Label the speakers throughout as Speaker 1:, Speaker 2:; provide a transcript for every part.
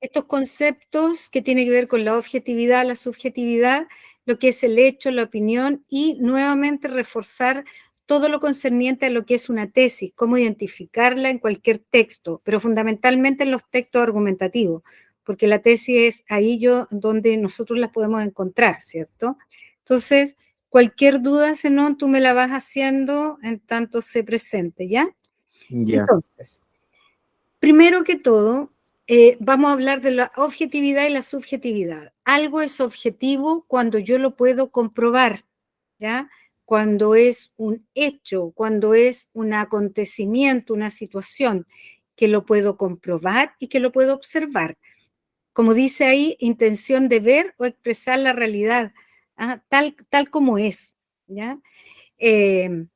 Speaker 1: estos conceptos que tienen que ver con la objetividad, la subjetividad, lo que es el hecho, la opinión, y nuevamente reforzar todo lo concerniente a lo que es una tesis, cómo identificarla en cualquier texto, pero fundamentalmente en los textos argumentativos, porque la tesis es ahí donde nosotros las podemos encontrar, ¿cierto? Entonces, cualquier duda, Zenón, tú me la vas haciendo en tanto se presente, ¿ya?
Speaker 2: Ya,
Speaker 1: Entonces, primero que todo, vamos a hablar de la objetividad y la subjetividad. Algo es objetivo cuando yo lo puedo comprobar, ¿ya? Cuando es un hecho, cuando es un acontecimiento, una situación que lo puedo comprobar y que lo puedo observar. Como dice ahí, intención de ver o expresar la realidad, tal como es, ¿ya? En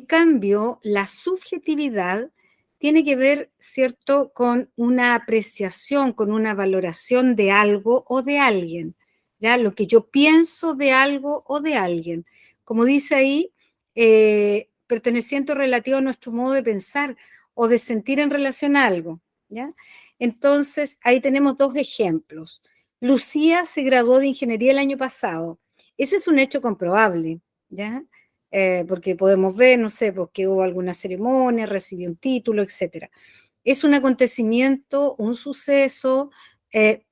Speaker 1: cambio, la subjetividad tiene que ver, ¿cierto?, con una apreciación, con una valoración de algo o de alguien, ¿ya? Lo que yo pienso de algo o de alguien. Como dice ahí, perteneciente o relativo a nuestro modo de pensar o de sentir en relación a algo, ¿ya? Entonces, ahí tenemos dos ejemplos. Lucía se graduó de ingeniería el año pasado. Ese es un hecho comprobable, ¿ya? Porque podemos ver, no sé, pues que hubo alguna ceremonia, recibió un título, etcétera. Es un acontecimiento, un suceso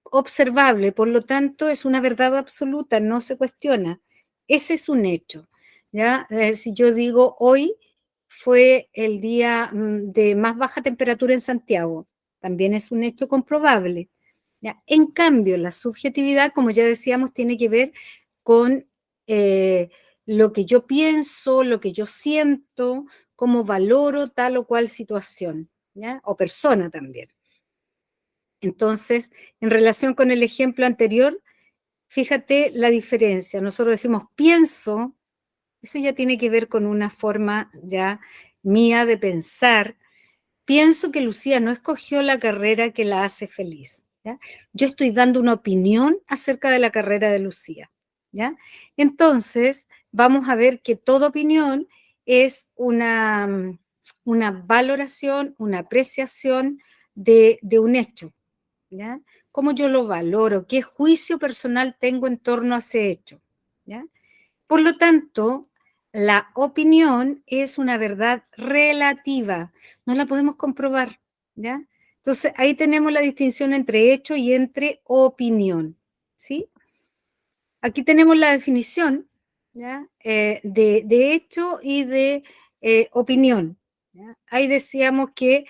Speaker 1: observable, por lo tanto es una verdad absoluta, no se cuestiona. Ese es un hecho, ¿ya? Si yo digo hoy fue el día de más baja temperatura en Santiago, también es un hecho comprobable, ¿ya? En cambio, la subjetividad, como ya decíamos, tiene que ver con lo que yo pienso, lo que yo siento, cómo valoro tal o cual situación, ¿ya? O persona también. Entonces, en relación con el ejemplo anterior, fíjate la diferencia. Nosotros decimos pienso, eso ya tiene que ver con una forma ya mía de pensar. Pienso que Lucía no escogió la carrera que la hace feliz, ¿ya? Yo estoy dando una opinión acerca de la carrera de Lucía, ¿ya? Entonces, vamos a ver que toda opinión es una valoración, una apreciación de un hecho, ¿ya? ¿Cómo yo lo valoro? ¿Qué juicio personal tengo en torno a ese hecho? ¿Ya? Por lo tanto, la opinión es una verdad relativa, no la podemos comprobar, ¿ya? Entonces, ahí tenemos la distinción entre hecho y entre opinión, ¿sí? Aquí tenemos la definición, ¿ya? De hecho y de opinión, ¿ya? Ahí decíamos que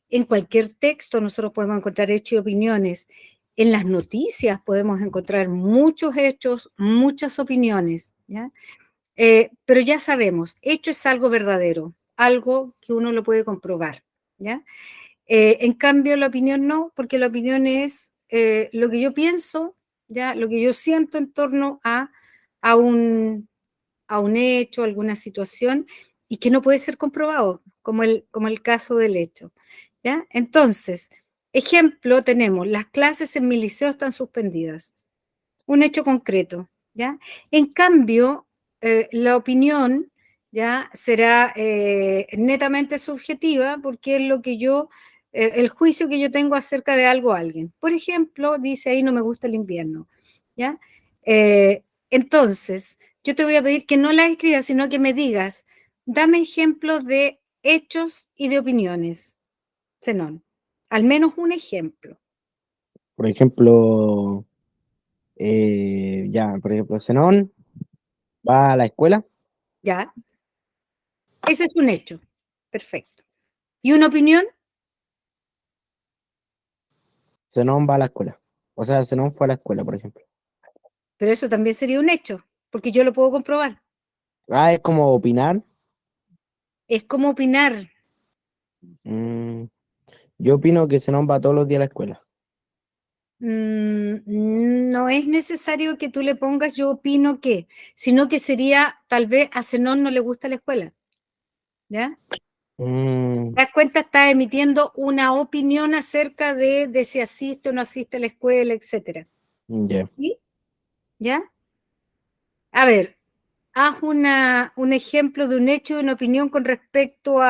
Speaker 1: en cualquier texto nosotros podemos encontrar hechos y opiniones. En las noticias podemos encontrar muchos hechos, muchas opiniones, ¿ya? Pero ya sabemos, hecho es algo verdadero, algo que uno lo puede comprobar, ¿ya? En cambio, la opinión no, porque la opinión es lo que yo pienso, ¿ya? Lo que yo siento en torno a un, a un hecho, alguna situación, y que no puede ser comprobado, como el caso del hecho, ¿ya? Entonces, ejemplo, tenemos, las clases en mi liceo están suspendidas, un hecho concreto, ¿ya? En cambio, la opinión, ¿ya? Será netamente subjetiva porque es lo que el juicio que yo tengo acerca de algo a alguien. Por ejemplo, dice ahí no me gusta el invierno, ¿ya? Entonces, yo te voy a pedir que no la escribas, sino que me digas, dame ejemplos de hechos y de opiniones, Zenón. Al menos un ejemplo,
Speaker 2: por ejemplo, por ejemplo, Zenón va a la escuela.
Speaker 1: ¿ya? Ese es un hecho. Perfecto. ¿Y una opinión?
Speaker 2: Zenón va a la escuela. O sea, Zenón fue a la escuela, por ejemplo.
Speaker 1: Pero eso también sería un hecho, porque yo lo puedo comprobar.
Speaker 2: Ah, es como opinar.
Speaker 1: Es como opinar.
Speaker 2: Mm, yo opino que Zenón va todos los días a la escuela.
Speaker 1: No es necesario que tú le pongas yo opino que, sino que sería tal vez a Zenón no le gusta la escuela, ¿ya?
Speaker 2: Mm,
Speaker 1: ¿Te das cuenta? Está emitiendo una opinión acerca de si asiste o no asiste a la escuela, etcétera.
Speaker 2: ya.
Speaker 1: ¿Sí? ¿Ya? A ver, haz un ejemplo de un hecho, de una opinión con respecto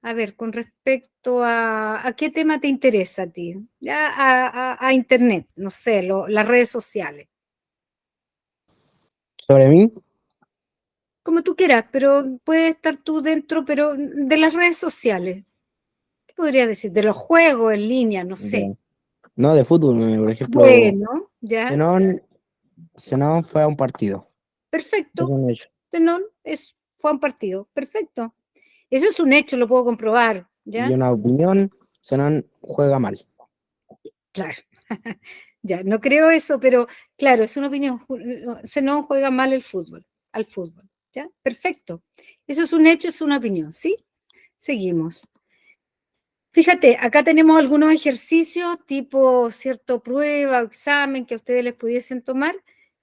Speaker 1: A ver, con respecto a qué tema te interesa a ti, ya a Internet, no sé, las redes sociales,
Speaker 2: ¿Sobre mí?
Speaker 1: como tú quieras, pero puedes estar tú dentro, pero de las redes sociales, ¿qué podría decir? De los juegos en línea, no sé.
Speaker 2: Ya. No, de fútbol, por ejemplo,
Speaker 1: Bueno, ya,
Speaker 2: Zenón, Zenón fue a un partido. Es
Speaker 1: perfecto.
Speaker 2: un hecho.
Speaker 1: Tenón fue a un partido, perfecto. Eso es un hecho, lo puedo comprobar,
Speaker 2: Y
Speaker 1: ¿ya?
Speaker 2: una opinión, Zenón juega mal.
Speaker 1: Claro. Ya, no creo eso, pero claro, es una opinión. No juega mal el fútbol, al fútbol, ¿ya? Perfecto. Eso es un hecho, es una opinión, ¿sí? Seguimos. Fíjate, acá tenemos algunos ejercicios tipo, cierto, prueba o examen que a ustedes les pudiesen tomar.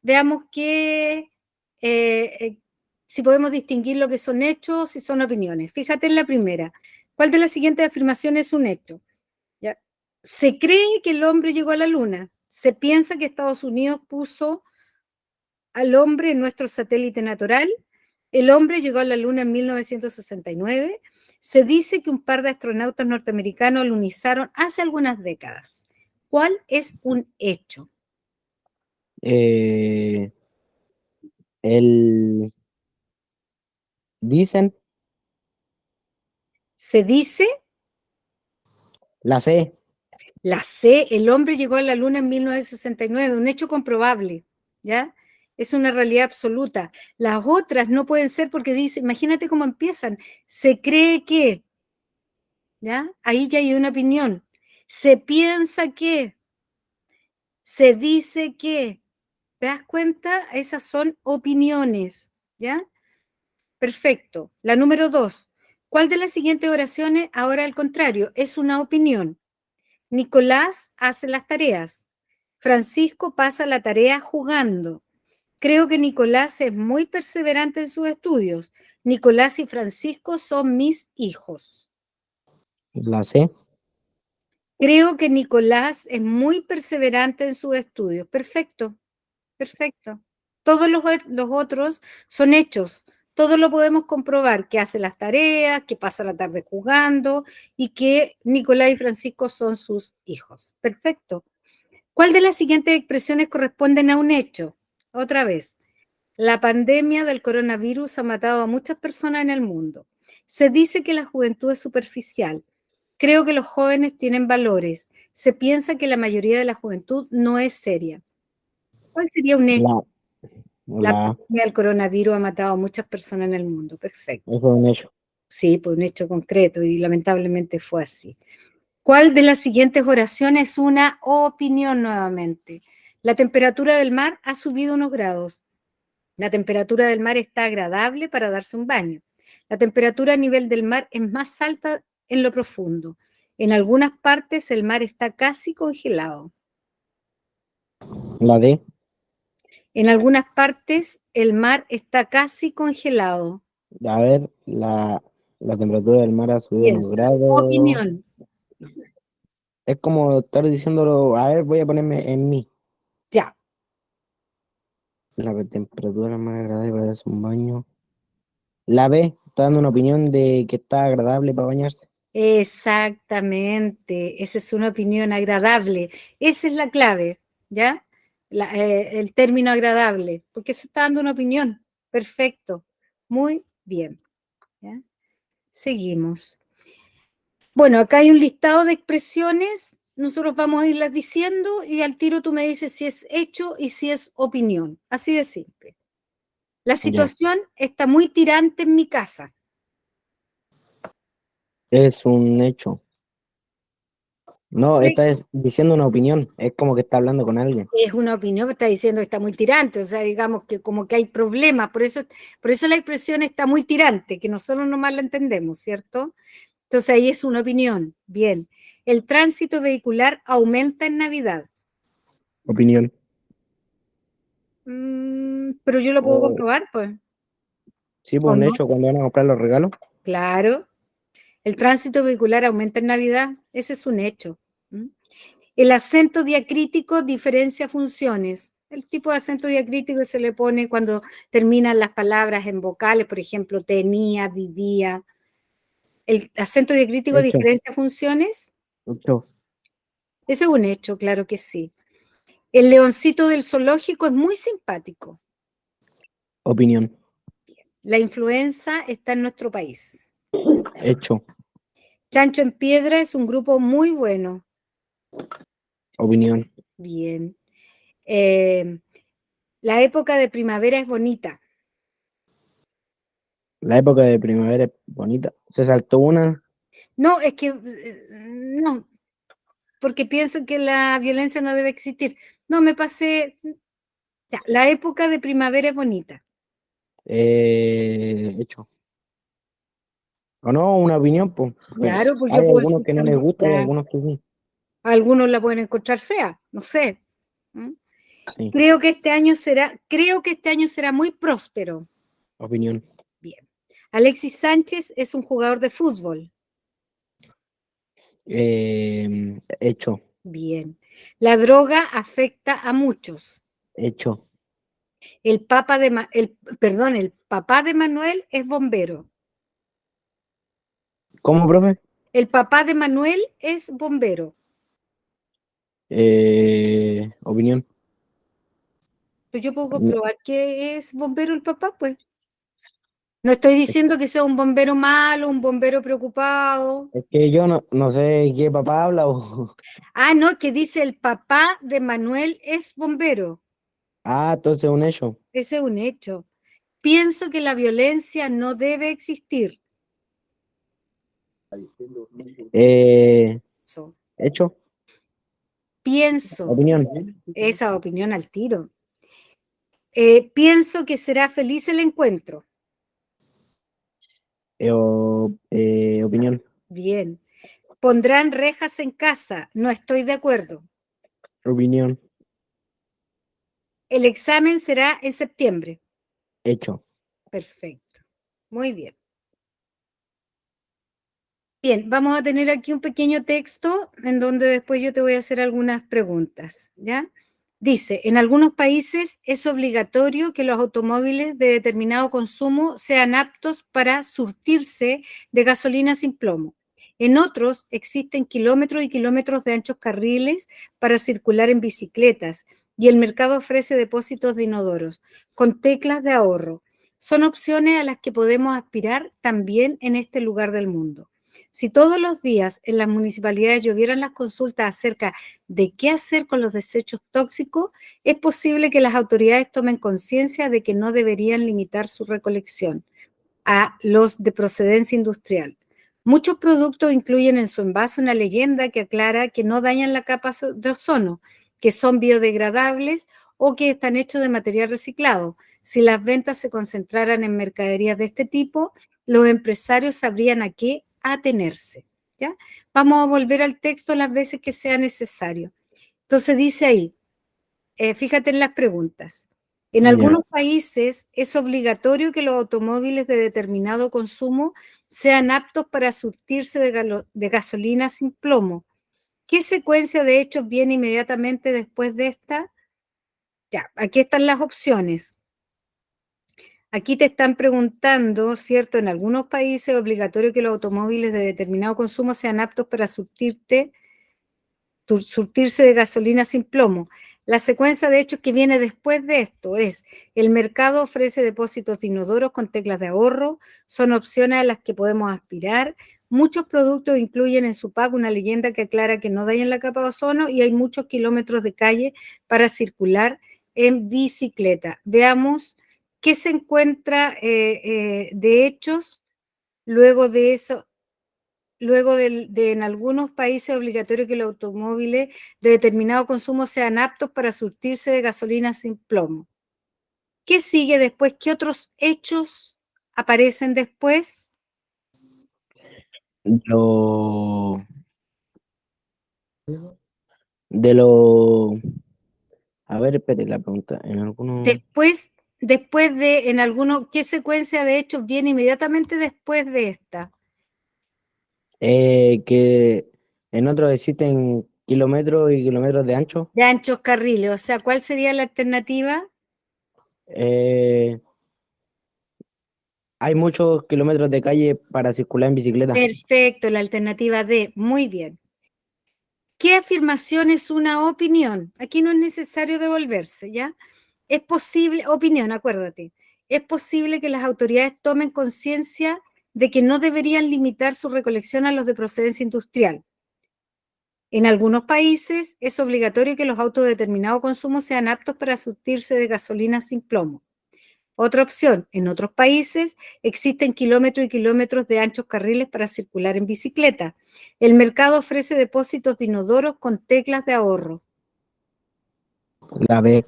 Speaker 1: Veamos si podemos distinguir lo que son hechos y son opiniones. Fíjate en la primera. ¿Cuál de las siguientes afirmaciones es un hecho? ¿Ya? Se cree que el hombre llegó a la luna. Se piensa que Estados Unidos puso al hombre en nuestro satélite natural. El hombre llegó a la luna en 1969. Se dice que un par de astronautas norteamericanos alunizaron hace algunas décadas. ¿Cuál es un hecho?
Speaker 2: Eh, el, dicen,
Speaker 1: Se dice,
Speaker 2: la C,
Speaker 1: la C, el hombre llegó a la luna en 1969, un hecho comprobable, ¿ya? Es una realidad absoluta. Las otras no pueden ser porque dice, imagínate cómo empiezan, se cree que, ¿ya? Ahí ya hay una opinión. Se piensa que, se dice que, ¿te das cuenta? Esas son opiniones, ¿ya? Perfecto. La número 2. ¿Cuál de las siguientes oraciones, ahora al contrario, es una opinión? Nicolás hace las tareas. Francisco pasa la tarea jugando. Creo que Nicolás es muy perseverante en sus estudios. Nicolás y Francisco son mis hijos.
Speaker 2: la C,
Speaker 1: Creo que Nicolás es muy perseverante en sus estudios. Perfecto, perfecto. Todos los otros son hechos. Todos lo podemos comprobar, que hace las tareas, que pasa la tarde jugando y que Nicolás y Francisco son sus hijos. Perfecto. ¿Cuál de las siguientes expresiones corresponden a un hecho? Otra vez, la pandemia del coronavirus ha matado a muchas personas en el mundo. Se dice que la juventud es superficial. Creo que los jóvenes tienen valores. Se piensa que la mayoría de la juventud no es seria. ¿Cuál sería un hecho?
Speaker 2: la,
Speaker 1: La
Speaker 2: la A,
Speaker 1: pandemia del coronavirus ha matado a muchas personas en el mundo. Perfecto.
Speaker 2: eso es un hecho.
Speaker 1: Sí, pues un hecho concreto y lamentablemente fue así. ¿Cuál de las siguientes oraciones es una opinión nuevamente? La temperatura del mar ha subido unos grados. La temperatura del mar está agradable para darse un baño. La temperatura a nivel del mar es más alta en lo profundo. En algunas partes el mar está casi congelado.
Speaker 2: La D,
Speaker 1: En algunas partes el mar está casi congelado.
Speaker 2: a ver, la temperatura del mar ha subido unos
Speaker 1: Piensa.
Speaker 2: grados.
Speaker 1: Opinión.
Speaker 2: Es como estar diciéndolo, a ver, voy a ponerme en mí.
Speaker 1: Ya.
Speaker 2: La temperatura más agradable para darse un baño. La B, está dando una opinión de que está agradable para bañarse.
Speaker 1: Exactamente. Esa es una opinión agradable. Esa es la clave, ¿ya? El término agradable, porque se está dando una opinión. Perfecto. Muy bien. ¿Ya? Seguimos. Bueno, acá hay un listado de expresiones, nosotros vamos a irlas diciendo y al tiro tú me dices si es hecho y si es opinión. Así de simple. La
Speaker 2: Ya,
Speaker 1: situación está muy tirante en mi casa.
Speaker 2: es un hecho. No,
Speaker 1: Ok.
Speaker 2: esta es diciendo una opinión, es como que está hablando con alguien.
Speaker 1: Es una opinión, está diciendo que está muy tirante, o sea, digamos que como que hay problemas, por eso la expresión está muy tirante, que nosotros nomás la entendemos, ¿cierto? Entonces ahí es una opinión. Bien. El tránsito vehicular aumenta en Navidad.
Speaker 2: Opinión.
Speaker 1: Pero yo lo puedo
Speaker 2: O
Speaker 1: comprobar, pues,
Speaker 2: sí, pues
Speaker 1: ¿o
Speaker 2: un
Speaker 1: no?
Speaker 2: hecho cuando van a comprar los regalos.
Speaker 1: Claro. El tránsito vehicular aumenta en Navidad, ese es un hecho. ¿Mm? El acento diacrítico diferencia funciones. El tipo de acento diacrítico se le pone cuando terminan las palabras en vocales, por ejemplo, tenía, vivía. ¿El acento diacrítico
Speaker 2: Hecho.
Speaker 1: diferencia funciones?
Speaker 2: Hecho.
Speaker 1: Ese es un hecho, claro que sí. El leoncito del zoológico es muy simpático.
Speaker 2: Opinión.
Speaker 1: La influenza está en nuestro país.
Speaker 2: Hecho.
Speaker 1: Chancho en Piedra es un grupo muy bueno.
Speaker 2: Opinión.
Speaker 1: Bien. La época de primavera es bonita.
Speaker 2: La época de primavera es bonita. Se saltó una.
Speaker 1: No, es que no, porque pienso que la violencia no debe existir. No, me pasé. Ya, la época de primavera es bonita.
Speaker 2: Hecho. ¿O no? Una opinión, pues.
Speaker 1: Claro, pues yo
Speaker 2: Hay
Speaker 1: puedo
Speaker 2: algunos
Speaker 1: decir
Speaker 2: que no les
Speaker 1: también,
Speaker 2: gusta y
Speaker 1: ya,
Speaker 2: algunos que sí.
Speaker 1: algunos la pueden encontrar fea, no sé. ¿Mm?
Speaker 2: Sí.
Speaker 1: Creo que este año será muy próspero.
Speaker 2: Opinión.
Speaker 1: Bien. Alexis Sánchez es un jugador de fútbol.
Speaker 2: Hecho.
Speaker 1: Bien. La droga afecta a muchos.
Speaker 2: Hecho.
Speaker 1: El papá de Manuel es bombero.
Speaker 2: ¿Cómo, profe?
Speaker 1: El papá de Manuel es bombero.
Speaker 2: Opinión.
Speaker 1: Pues yo puedo
Speaker 2: No,
Speaker 1: comprobar que es bombero el papá, pues. No estoy diciendo que sea un bombero malo, un bombero preocupado.
Speaker 2: es que yo no sé qué papá habla o...
Speaker 1: Ah, no, que dice el papá de Manuel es bombero.
Speaker 2: Ah, entonces un hecho.
Speaker 1: Ese es un hecho. Pienso que la violencia no debe existir.
Speaker 2: Eh,
Speaker 1: Eso.
Speaker 2: Hecho.
Speaker 1: Pienso,
Speaker 2: Opinión.
Speaker 1: esa opinión al tiro. Pienso que será feliz el encuentro.
Speaker 2: Opinión.
Speaker 1: Bien. Pondrán rejas en casa. No estoy de acuerdo.
Speaker 2: Opinión.
Speaker 1: El examen será en septiembre.
Speaker 2: Hecho.
Speaker 1: Perfecto. Muy bien. Bien, vamos a tener aquí un pequeño texto en donde después yo te voy a hacer algunas preguntas, ¿ya? Dice, en algunos países es obligatorio que los automóviles de determinado consumo sean aptos para surtirse de gasolina sin plomo. En otros existen kilómetros y kilómetros de anchos carriles para circular en bicicletas y el mercado ofrece depósitos de inodoros con teclas de ahorro. Son opciones a las que podemos aspirar también en este lugar del mundo. Si todos los días en las municipalidades llovieran las consultas acerca de qué hacer con los desechos tóxicos, es posible que las autoridades tomen conciencia de que no deberían limitar su recolección a los de procedencia industrial. Muchos productos incluyen en su envase una leyenda que aclara que no dañan la capa de ozono, que son biodegradables o que están hechos de material reciclado. Si las ventas se concentraran en mercaderías de este tipo, los empresarios sabrían a qué atenerse. ¿Ya? Vamos a volver al texto las veces que sea necesario. Entonces dice ahí, fíjate en las preguntas. En
Speaker 2: Ya.
Speaker 1: algunos países es obligatorio que los automóviles de determinado consumo sean aptos para surtirse de gasolina sin plomo. ¿Qué secuencia de hechos viene inmediatamente después de esta? Ya, aquí están las opciones. Aquí te están preguntando, ¿cierto? En algunos países es obligatorio que los automóviles de determinado consumo sean aptos para surtirse de gasolina sin plomo. La secuencia de hechos que viene después de esto es: el mercado ofrece depósitos de inodoros con teclas de ahorro, son opciones a las que podemos aspirar. Muchos productos incluyen en su pack una leyenda que aclara que no dañan la capa de ozono y hay muchos kilómetros de calle para circular en bicicleta. Veamos qué se encuentra de hechos luego de eso. Luego de en algunos países obligatorio que los automóviles de determinado consumo sean aptos para surtirse de gasolina sin plomo. ¿Qué sigue después? ¿Qué otros hechos aparecen después?
Speaker 2: Lo, de lo... A ver, espere la pregunta. En algunos...
Speaker 1: Después de, en algunos, ¿qué secuencia de hechos viene inmediatamente después de esta?
Speaker 2: Que en otros existen kilómetros y kilómetros de ancho.
Speaker 1: De anchos carriles, o sea, ¿cuál sería la alternativa?
Speaker 2: Eh, hay muchos kilómetros de calle para circular en bicicleta.
Speaker 1: Perfecto, la alternativa D, muy bien. ¿Qué afirmación es una opinión? Aquí no es necesario devolverse, ¿ya? Es posible, opinión, acuérdate, es posible que las autoridades tomen conciencia de que no deberían limitar su recolección a los de procedencia industrial. En algunos países es obligatorio que los autos de determinado consumo sean aptos para surtirse de gasolina sin plomo. Otra opción, en otros países existen kilómetros y kilómetros de anchos carriles para circular en bicicleta. El mercado ofrece depósitos de inodoros con teclas de ahorro.
Speaker 2: La B,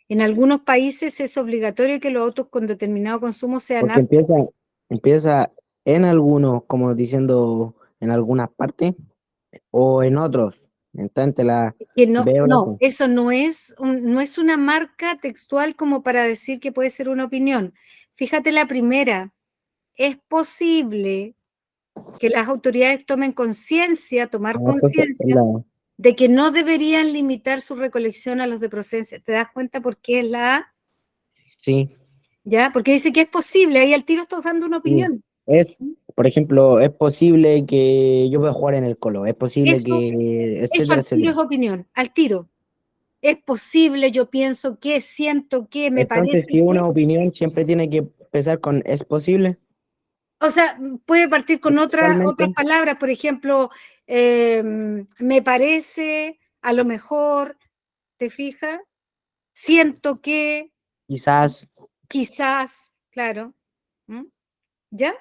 Speaker 1: En algunos países es obligatorio que los autos con determinado consumo sean
Speaker 2: porque
Speaker 1: aptos.
Speaker 2: empieza en algunos, como diciendo en algunas partes, o en otros. Entonces la
Speaker 1: Que no,
Speaker 2: B o la
Speaker 1: no,
Speaker 2: C.
Speaker 1: eso no es, no es una marca textual como para decir que puede ser una opinión. Fíjate la primera, es posible que las autoridades tomen conciencia, tomar
Speaker 2: Ah, entonces es
Speaker 1: conciencia
Speaker 2: la
Speaker 1: de que no deberían limitar su recolección a los de procedencia. ¿Te das cuenta por qué es la A?
Speaker 2: sí,
Speaker 1: ¿Ya? Porque dice que es posible, ahí al tiro estás dando una
Speaker 2: sí.
Speaker 1: opinión.
Speaker 2: Es, por ejemplo, es posible que yo pueda jugar en el Colo, es posible
Speaker 1: Eso,
Speaker 2: que,
Speaker 1: eso
Speaker 2: etcétera,
Speaker 1: al tiro
Speaker 2: etcétera.
Speaker 1: es opinión, al tiro. Es posible, yo pienso que, siento que, me
Speaker 2: Entonces,
Speaker 1: parece
Speaker 2: si una
Speaker 1: que.
Speaker 2: opinión siempre tiene que empezar con es posible,
Speaker 1: O sea, puede partir con otras
Speaker 2: textualmente,
Speaker 1: palabras, por ejemplo, me parece, a lo mejor, ¿te fijas? Siento que,
Speaker 2: quizás,
Speaker 1: quizás, claro. ¿Mm? ¿Ya?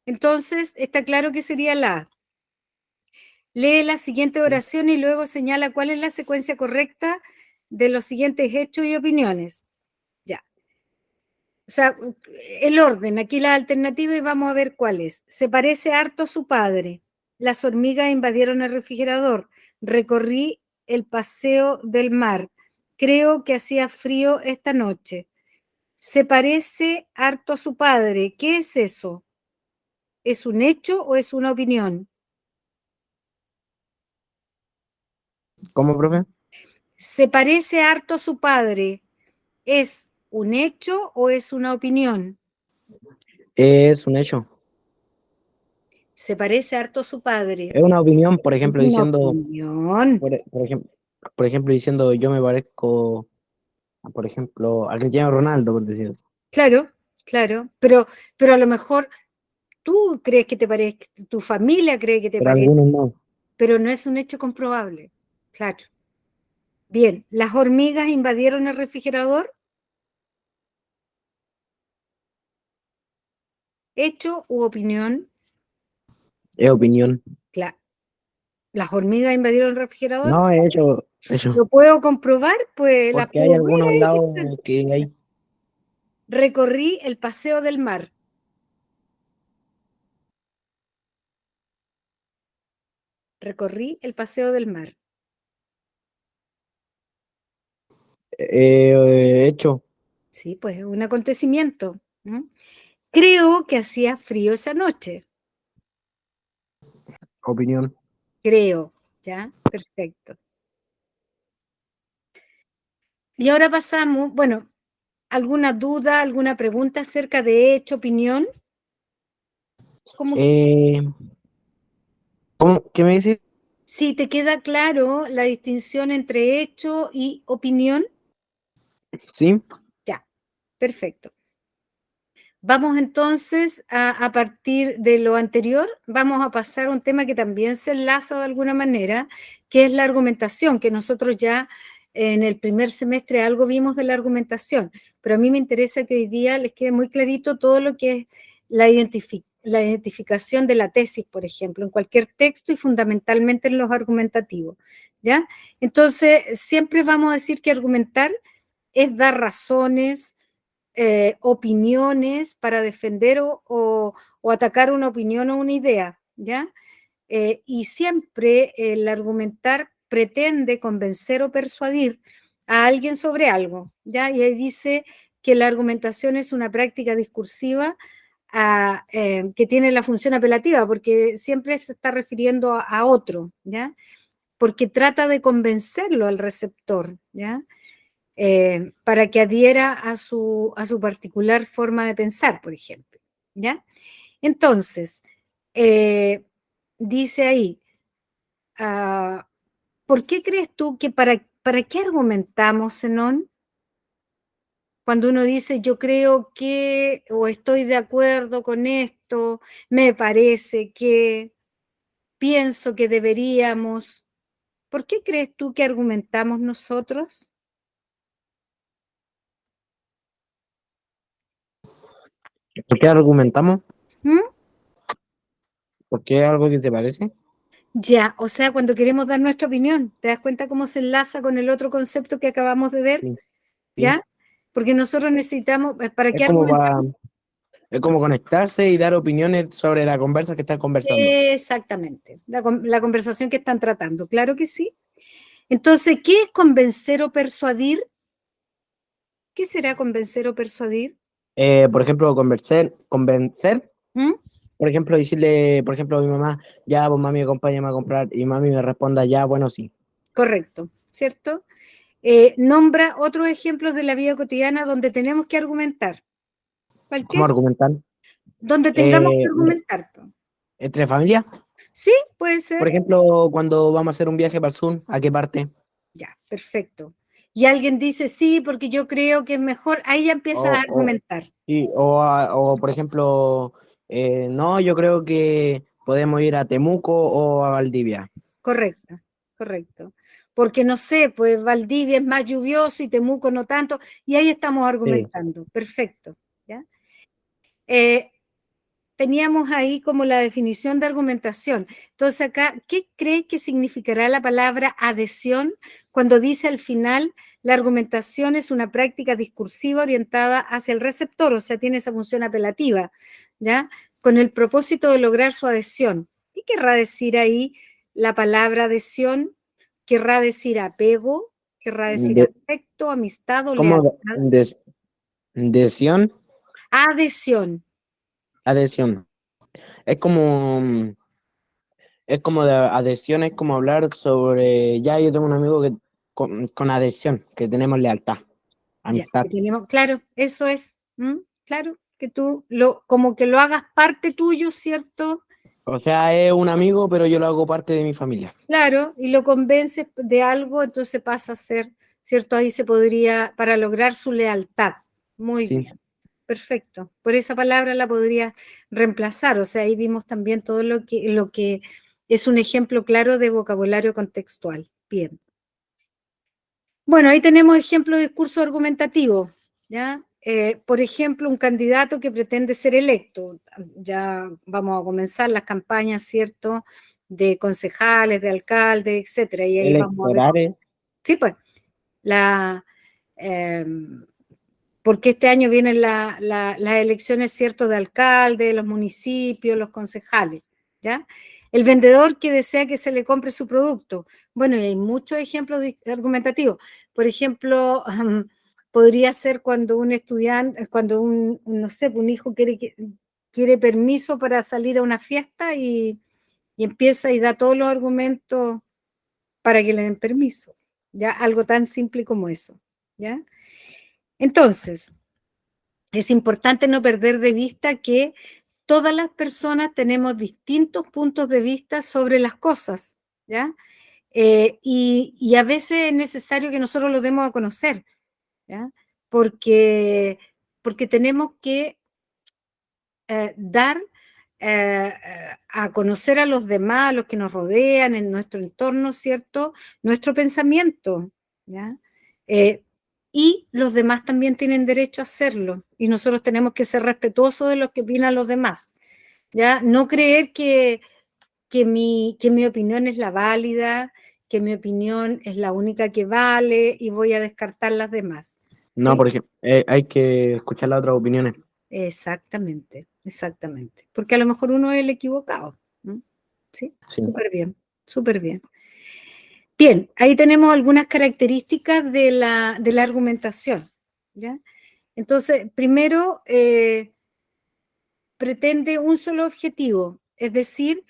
Speaker 1: Entonces, está claro que sería la A. Lee la siguiente
Speaker 2: ¿sí?
Speaker 1: oración y luego señala cuál es la secuencia correcta de los siguientes hechos y opiniones. Ya. O sea, el orden, aquí la alternativa y vamos a ver cuál es. Se parece harto a su padre. Las hormigas invadieron el refrigerador. Recorrí el paseo del mar. Creo que hacía frío esta noche. Se parece harto a su padre. ¿Qué es eso? ¿Es un hecho o es una opinión?
Speaker 2: ¿Cómo, profe?
Speaker 1: Se parece harto a su padre. ¿Es un hecho o es una opinión?
Speaker 2: Es un hecho.
Speaker 1: Se parece harto a su padre.
Speaker 2: Es una opinión,
Speaker 1: Es una opinión.
Speaker 2: por ejemplo, por ejemplo, diciendo yo me parezco, por ejemplo, a Cristiano Ronaldo, por decir eso.
Speaker 1: Claro, claro. Pero a lo mejor tú crees que te parece, tu familia cree que te
Speaker 2: Pero
Speaker 1: parece,
Speaker 2: algunos no.
Speaker 1: pero no es un hecho comprobable. Claro. Bien, ¿las hormigas invadieron el refrigerador? ¿Hecho u opinión?
Speaker 2: Es opinión.
Speaker 1: Claro. ¿Las hormigas invadieron el refrigerador?
Speaker 2: No, es hecho, hecho.
Speaker 1: ¿Lo puedo comprobar? Pues las
Speaker 2: Porque hay
Speaker 1: puedo ver
Speaker 2: algunos
Speaker 1: ahí.
Speaker 2: lados que hay.
Speaker 1: Recorrí el paseo del mar. Recorrí el paseo del mar.
Speaker 2: Hecho,
Speaker 1: Sí, pues es un acontecimiento. ¿Mm? Creo que hacía frío esa noche.
Speaker 2: opinión.
Speaker 1: Creo, ¿ya? Perfecto. Y ahora pasamos, bueno, ¿alguna duda, alguna pregunta acerca de hecho, opinión? ¿Cómo,
Speaker 2: Eh, ¿Cómo? ¿Qué me decís?
Speaker 1: si te queda claro la distinción entre hecho y opinión?
Speaker 2: Sí.
Speaker 1: Ya, perfecto. Vamos entonces a partir de lo anterior, vamos a pasar a un tema que también se enlaza de alguna manera, que es la argumentación, que nosotros ya en el primer semestre algo vimos de la argumentación, pero a mí me interesa que hoy día les quede muy clarito todo lo que es la identificación de la tesis, por ejemplo, en cualquier texto y fundamentalmente en los argumentativos, ¿ya? Entonces, siempre vamos a decir que argumentar es dar razones, opiniones para defender o atacar una opinión o una idea, ¿ya? Y siempre el argumentar pretende convencer o persuadir a alguien sobre algo, ¿ya? Y ahí dice que la argumentación es una práctica discursiva que tiene la función apelativa, porque siempre se está refiriendo a otro, ¿ya? Porque trata de convencerlo al receptor, ¿ya? para que adhiera a su particular forma de pensar, por ejemplo, ¿ya? Entonces, dice ahí, ¿por qué crees tú que para qué argumentamos, Zenón? Cuando uno dice, yo creo que, o estoy de acuerdo con esto, me parece que, pienso que deberíamos, ¿por qué crees tú que argumentamos nosotros?
Speaker 2: ¿Por qué argumentamos?
Speaker 1: ¿Mm?
Speaker 2: ¿Por qué algo que te parece?
Speaker 1: Ya, o sea, cuando queremos dar nuestra opinión, ¿te das cuenta cómo se enlaza con el otro concepto que acabamos de ver?
Speaker 2: Sí, sí.
Speaker 1: ¿Ya? Porque nosotros necesitamos, ¿para
Speaker 2: Es
Speaker 1: qué
Speaker 2: como
Speaker 1: argumentamos?
Speaker 2: es como conectarse y dar opiniones sobre la conversa que están conversando.
Speaker 1: Exactamente, la conversación que están tratando, claro que sí. Entonces, ¿qué es convencer o persuadir? ¿Qué será convencer o persuadir?
Speaker 2: Por ejemplo, convencer,
Speaker 1: ¿Mm?
Speaker 2: por ejemplo, decirle, por ejemplo, a mi mamá, ya, pues mami, acompáñame a comprar, y mami me responda, ya, bueno, sí.
Speaker 1: Correcto, ¿cierto? Nombra otros ejemplos de la vida cotidiana donde tenemos que argumentar.
Speaker 2: ¿Cómo
Speaker 1: Cualquier,
Speaker 2: argumentar?
Speaker 1: donde tengamos que
Speaker 2: Eh,
Speaker 1: argumentar. Po.
Speaker 2: ¿Entre familia?
Speaker 1: Sí, puede
Speaker 2: Por
Speaker 1: ser.
Speaker 2: ejemplo, cuando vamos a hacer un viaje para el sur, ¿a qué parte?
Speaker 1: Ya, perfecto. Y alguien dice, sí, porque yo creo que es mejor, ahí ya empiezas a
Speaker 2: O,
Speaker 1: argumentar.
Speaker 2: sí, o, por ejemplo, no, yo creo que podemos ir a Temuco o a Valdivia.
Speaker 1: Correcto, correcto. Porque no sé, pues Valdivia es más lluvioso y Temuco no tanto, y ahí estamos
Speaker 2: Sí.
Speaker 1: argumentando. Perfecto. ¿Ya? Eh, teníamos ahí como la definición de argumentación. Entonces acá, ¿qué crees que significará la palabra adhesión cuando dice al final la argumentación es una práctica discursiva orientada hacia el receptor, o sea, tiene esa función apelativa, ¿ya? Con el propósito de lograr su adhesión. ¿Qué querrá decir ahí la palabra adhesión? ¿Querrá decir apego? ¿Querrá decir
Speaker 2: De,
Speaker 1: afecto, amistad o
Speaker 2: ¿cómo
Speaker 1: lealtad?
Speaker 2: adhesión?
Speaker 1: Adhesión,
Speaker 2: Adhesión. Es como, es como de adhesión, es como hablar sobre, ya yo tengo un amigo que con adhesión, que tenemos lealtad,
Speaker 1: ya,
Speaker 2: amistad.
Speaker 1: que tenemos, claro, eso es, ¿m? Claro, que tú como que lo hagas parte tuyo, ¿cierto?
Speaker 2: O sea, es un amigo, pero yo lo hago parte de mi familia.
Speaker 1: Claro, y lo convences de algo, entonces pasa a ser, ¿cierto? Ahí se podría, para lograr su lealtad. Muy
Speaker 2: Sí,
Speaker 1: bien, perfecto. Por esa palabra la podría reemplazar, o sea, ahí vimos también todo lo que es un ejemplo claro de vocabulario contextual. Bien. Bueno, ahí tenemos ejemplo de discurso argumentativo, ¿ya? Por ejemplo, un candidato que pretende ser electo. Ya vamos a comenzar las campañas, ¿cierto? De concejales, de alcaldes, etcétera. Y ahí vamos a ver.
Speaker 2: electorales,
Speaker 1: Sí, pues, la, porque este año vienen las elecciones, ¿cierto? De alcalde, los municipios, los concejales, ¿ya? El vendedor que desea que se le compre su producto. Bueno, y hay muchos ejemplos argumentativos. Por ejemplo, podría ser cuando un estudiante, cuando no sé, un hijo quiere permiso para salir a una fiesta y empieza y da todos los argumentos para que le den permiso, ¿ya? Algo tan simple como eso, ¿ya? Entonces, es importante no perder de vista que todas las personas tenemos distintos puntos de vista sobre las cosas, ¿ya? Y a veces es necesario que nosotros lo demos a conocer, ¿ya? Porque, porque tenemos que dar a conocer a los demás, a los que nos rodean, en nuestro entorno, ¿cierto? Nuestro pensamiento, ¿ya? Eh, y los demás también tienen derecho a hacerlo, y nosotros tenemos que ser respetuosos de lo que opinan los demás, ¿ya? No creer que mi opinión es la válida, que mi opinión es la única que vale y voy a descartar las demás,
Speaker 2: no,
Speaker 1: ¿sí?
Speaker 2: por ejemplo, hay que escuchar las otras opiniones.
Speaker 1: Exactamente, exactamente. Porque a lo mejor uno es el equivocado. ¿No? Sí,
Speaker 2: Sí.
Speaker 1: súper bien, súper bien. Bien, ahí tenemos algunas características de la argumentación. ¿Ya? Entonces, primero, pretende un solo objetivo, es decir,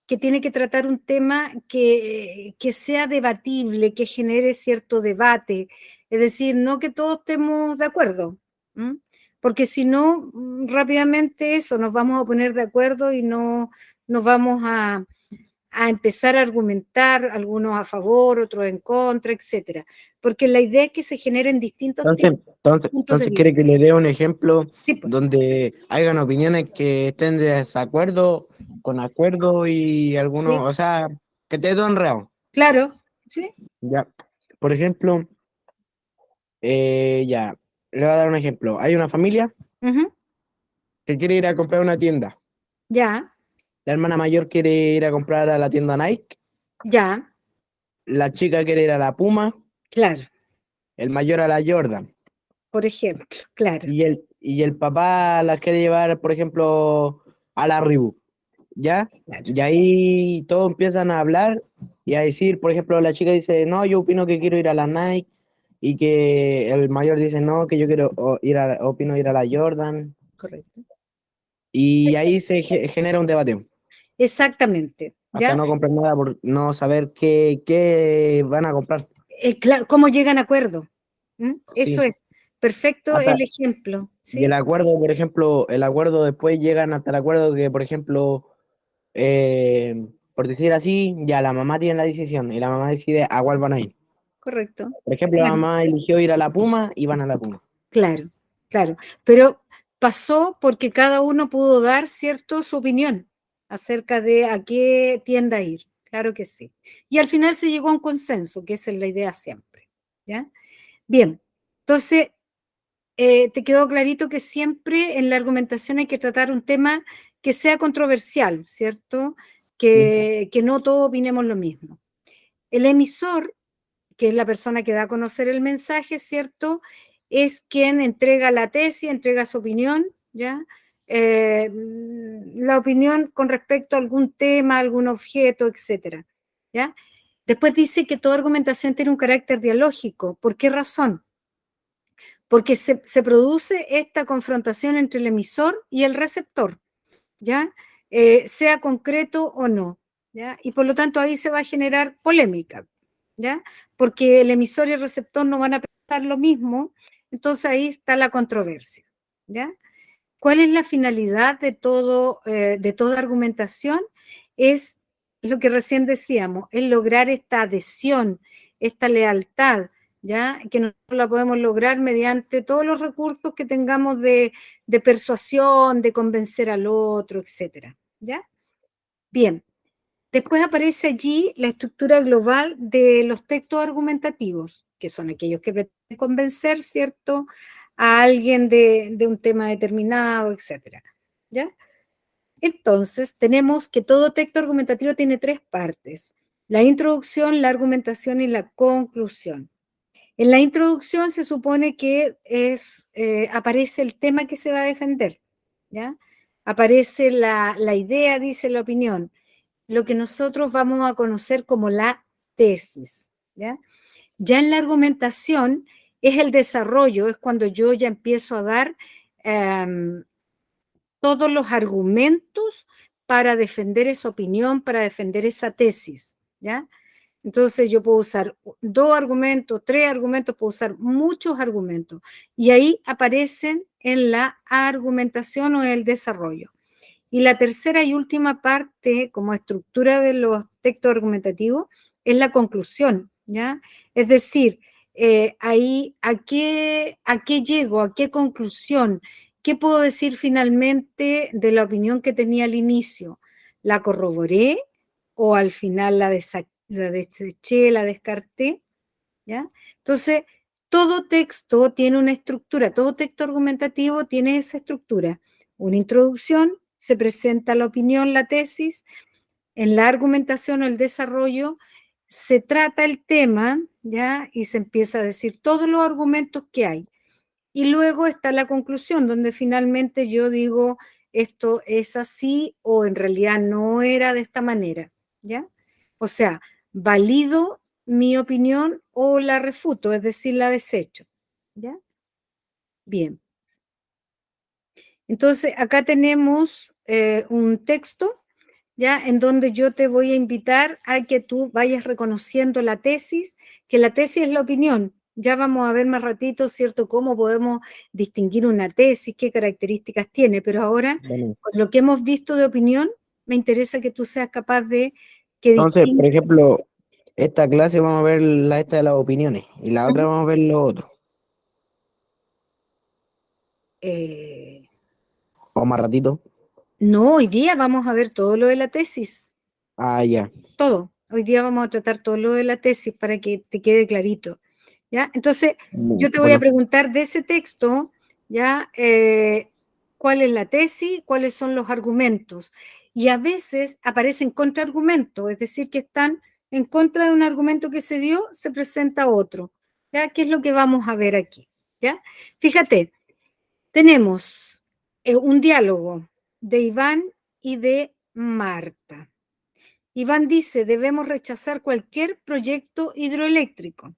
Speaker 1: que tiene que tratar un tema que sea debatible, que genere cierto debate, Es decir, no que todos estemos de acuerdo, ¿m? Porque si no, rápidamente eso, nos vamos a poner de acuerdo y no nos vamos a empezar a argumentar, algunos a favor, otros en contra, etcétera. Porque la idea es que se generen distintos puntos de
Speaker 2: Entonces,
Speaker 1: vista.
Speaker 2: ¿quiere que le dé un ejemplo
Speaker 1: Sí, pues,
Speaker 2: donde hayan opiniones que estén de desacuerdo, con acuerdo y
Speaker 1: sí,
Speaker 2: algunos, o sea, que te todo enredado?
Speaker 1: claro, sí,
Speaker 2: Ya, por ejemplo, ya, le voy a dar un ejemplo. Hay una familia
Speaker 1: ujú,
Speaker 2: que quiere ir a comprar una tienda.
Speaker 1: ya,
Speaker 2: La hermana mayor quiere ir a comprar a la tienda Nike,
Speaker 1: ya,
Speaker 2: la chica quiere ir a la Puma,
Speaker 1: claro,
Speaker 2: el mayor a la Jordan.
Speaker 1: por ejemplo, claro,
Speaker 2: Y el papá las quiere llevar, por ejemplo, a la Reebok, ¿ya?
Speaker 1: claro,
Speaker 2: Y ahí todos empiezan a hablar y a decir, por ejemplo, la chica dice, no, yo opino que quiero ir a la Nike, y que el mayor dice, no, que yo quiero opino ir a la Jordan,
Speaker 1: correcto.
Speaker 2: y ahí se genera un debate,
Speaker 1: Exactamente,
Speaker 2: hasta
Speaker 1: ¿ya?
Speaker 2: no comprar nada por no saber qué van a comprar.
Speaker 1: ¿Cómo llegan a acuerdo? Eso
Speaker 2: Sí,
Speaker 1: es, perfecto
Speaker 2: hasta,
Speaker 1: el ejemplo,
Speaker 2: y el
Speaker 1: ¿sí?
Speaker 2: acuerdo, por ejemplo, el acuerdo después llegan hasta el acuerdo que, por ejemplo, por decir así, ya la mamá tiene la decisión y la mamá decide a cuál van a ir.
Speaker 1: Correcto,
Speaker 2: Por ejemplo, la
Speaker 1: claro,
Speaker 2: mamá eligió ir a la Puma y van a la Puma.
Speaker 1: claro, claro. Pero pasó porque cada uno pudo dar, ¿cierto?, su opinión acerca de a qué tienda ir. Claro que sí. Y al final se llegó a un consenso, que esa es la idea siempre, ¿ya? Bien, entonces, te quedó clarito que siempre en la argumentación hay que tratar un tema que sea controversial, ¿cierto?
Speaker 2: Sí,
Speaker 1: Que no todos opinemos lo mismo. El emisor, que es la persona que da a conocer el mensaje, ¿cierto? Es quien entrega la tesis, entrega su opinión, ¿ya? La opinión con respecto a algún tema, algún objeto, etcétera, ¿ya? Después dice que toda argumentación tiene un carácter dialógico. ¿Por qué razón? Porque se produce esta confrontación entre el emisor y el receptor, ¿ya? Sea concreto o no, ¿ya? Y por lo tanto ahí se va a generar polémica, ¿ya? Porque el emisor y el receptor no van a pensar lo mismo, entonces ahí está la controversia, ¿ya? ¿Cuál es la finalidad de toda argumentación? Es lo que recién decíamos, es lograr esta adhesión, esta lealtad, ¿ya? Que nosotros la podemos lograr mediante todos los recursos que tengamos de persuasión, de convencer al otro, etcétera, ¿ya? Bien, después aparece allí la estructura global de los textos argumentativos, que son aquellos que pretenden convencer, ¿cierto?, a alguien de un tema determinado, etcétera, ¿ya? Entonces, tenemos que todo texto argumentativo tiene tres partes: la introducción, la argumentación y la conclusión. En la introducción se supone que aparece el tema que se va a defender, ¿ya? Aparece la idea, dice la opinión, lo que nosotros vamos a conocer como la tesis, ¿ya? Ya en la argumentación es el desarrollo, es cuando yo ya empiezo a dar eh, todos los argumentos para defender esa opinión, para defender esa tesis, ¿ya? Entonces yo puedo usar dos argumentos, tres argumentos, puedo usar muchos argumentos y ahí aparecen en la argumentación o en el desarrollo. Y la tercera y última parte, como estructura de los textos argumentativos, es la conclusión, ¿ya? Es decir, ahí, ¿a qué llego? ¿A qué conclusión? ¿Qué puedo decir finalmente de la opinión que tenía al inicio? ¿La corroboré o al final la deseché, la descarté? ¿Ya? Entonces, todo texto tiene una estructura, todo texto argumentativo tiene esa estructura. Una introducción, se presenta la opinión, la tesis, en la argumentación o el desarrollo se trata el tema, ¿ya? Y se empieza a decir todos los argumentos que hay. Y luego está la conclusión, donde finalmente yo digo, esto es así o en realidad no era de esta manera, ¿ya? O sea, valido mi opinión o la refuto, es decir, la desecho, ¿ya? Bien. Entonces, acá tenemos un texto, ¿ya? En donde yo te voy a invitar a que tú vayas reconociendo la tesis, que la tesis es la opinión, Ya vamos a ver más ratito, ¿cierto?, cómo podemos distinguir una tesis, qué características tiene, pero ahora,
Speaker 2: Bueno,
Speaker 1: con lo que hemos visto de opinión, me interesa que tú seas capaz de que
Speaker 2: entonces, por
Speaker 1: distingas.
Speaker 2: ejemplo, esta clase vamos a ver esta de las opiniones y la otra vamos a ver lo otro.
Speaker 1: Eh,
Speaker 2: O más ratito.
Speaker 1: no, hoy día vamos a ver todo lo de la tesis,
Speaker 2: Ah, ya.
Speaker 1: todo. Hoy día vamos a tratar todo lo de la tesis para que te quede clarito. ¿Ya? Entonces, yo te voy a
Speaker 2: Bueno,
Speaker 1: preguntar de ese texto, ¿ya? ¿Cuál es la tesis? ¿Cuáles son los argumentos? Y a veces aparecen contraargumentos, es decir, que están en contra de un argumento que se dio, se presenta otro. ¿Ya? ¿Qué es lo que vamos a ver aquí? ¿Ya? Fíjate, tenemos un diálogo de Iván y de Marta. Iván dice, debemos rechazar cualquier proyecto hidroeléctrico.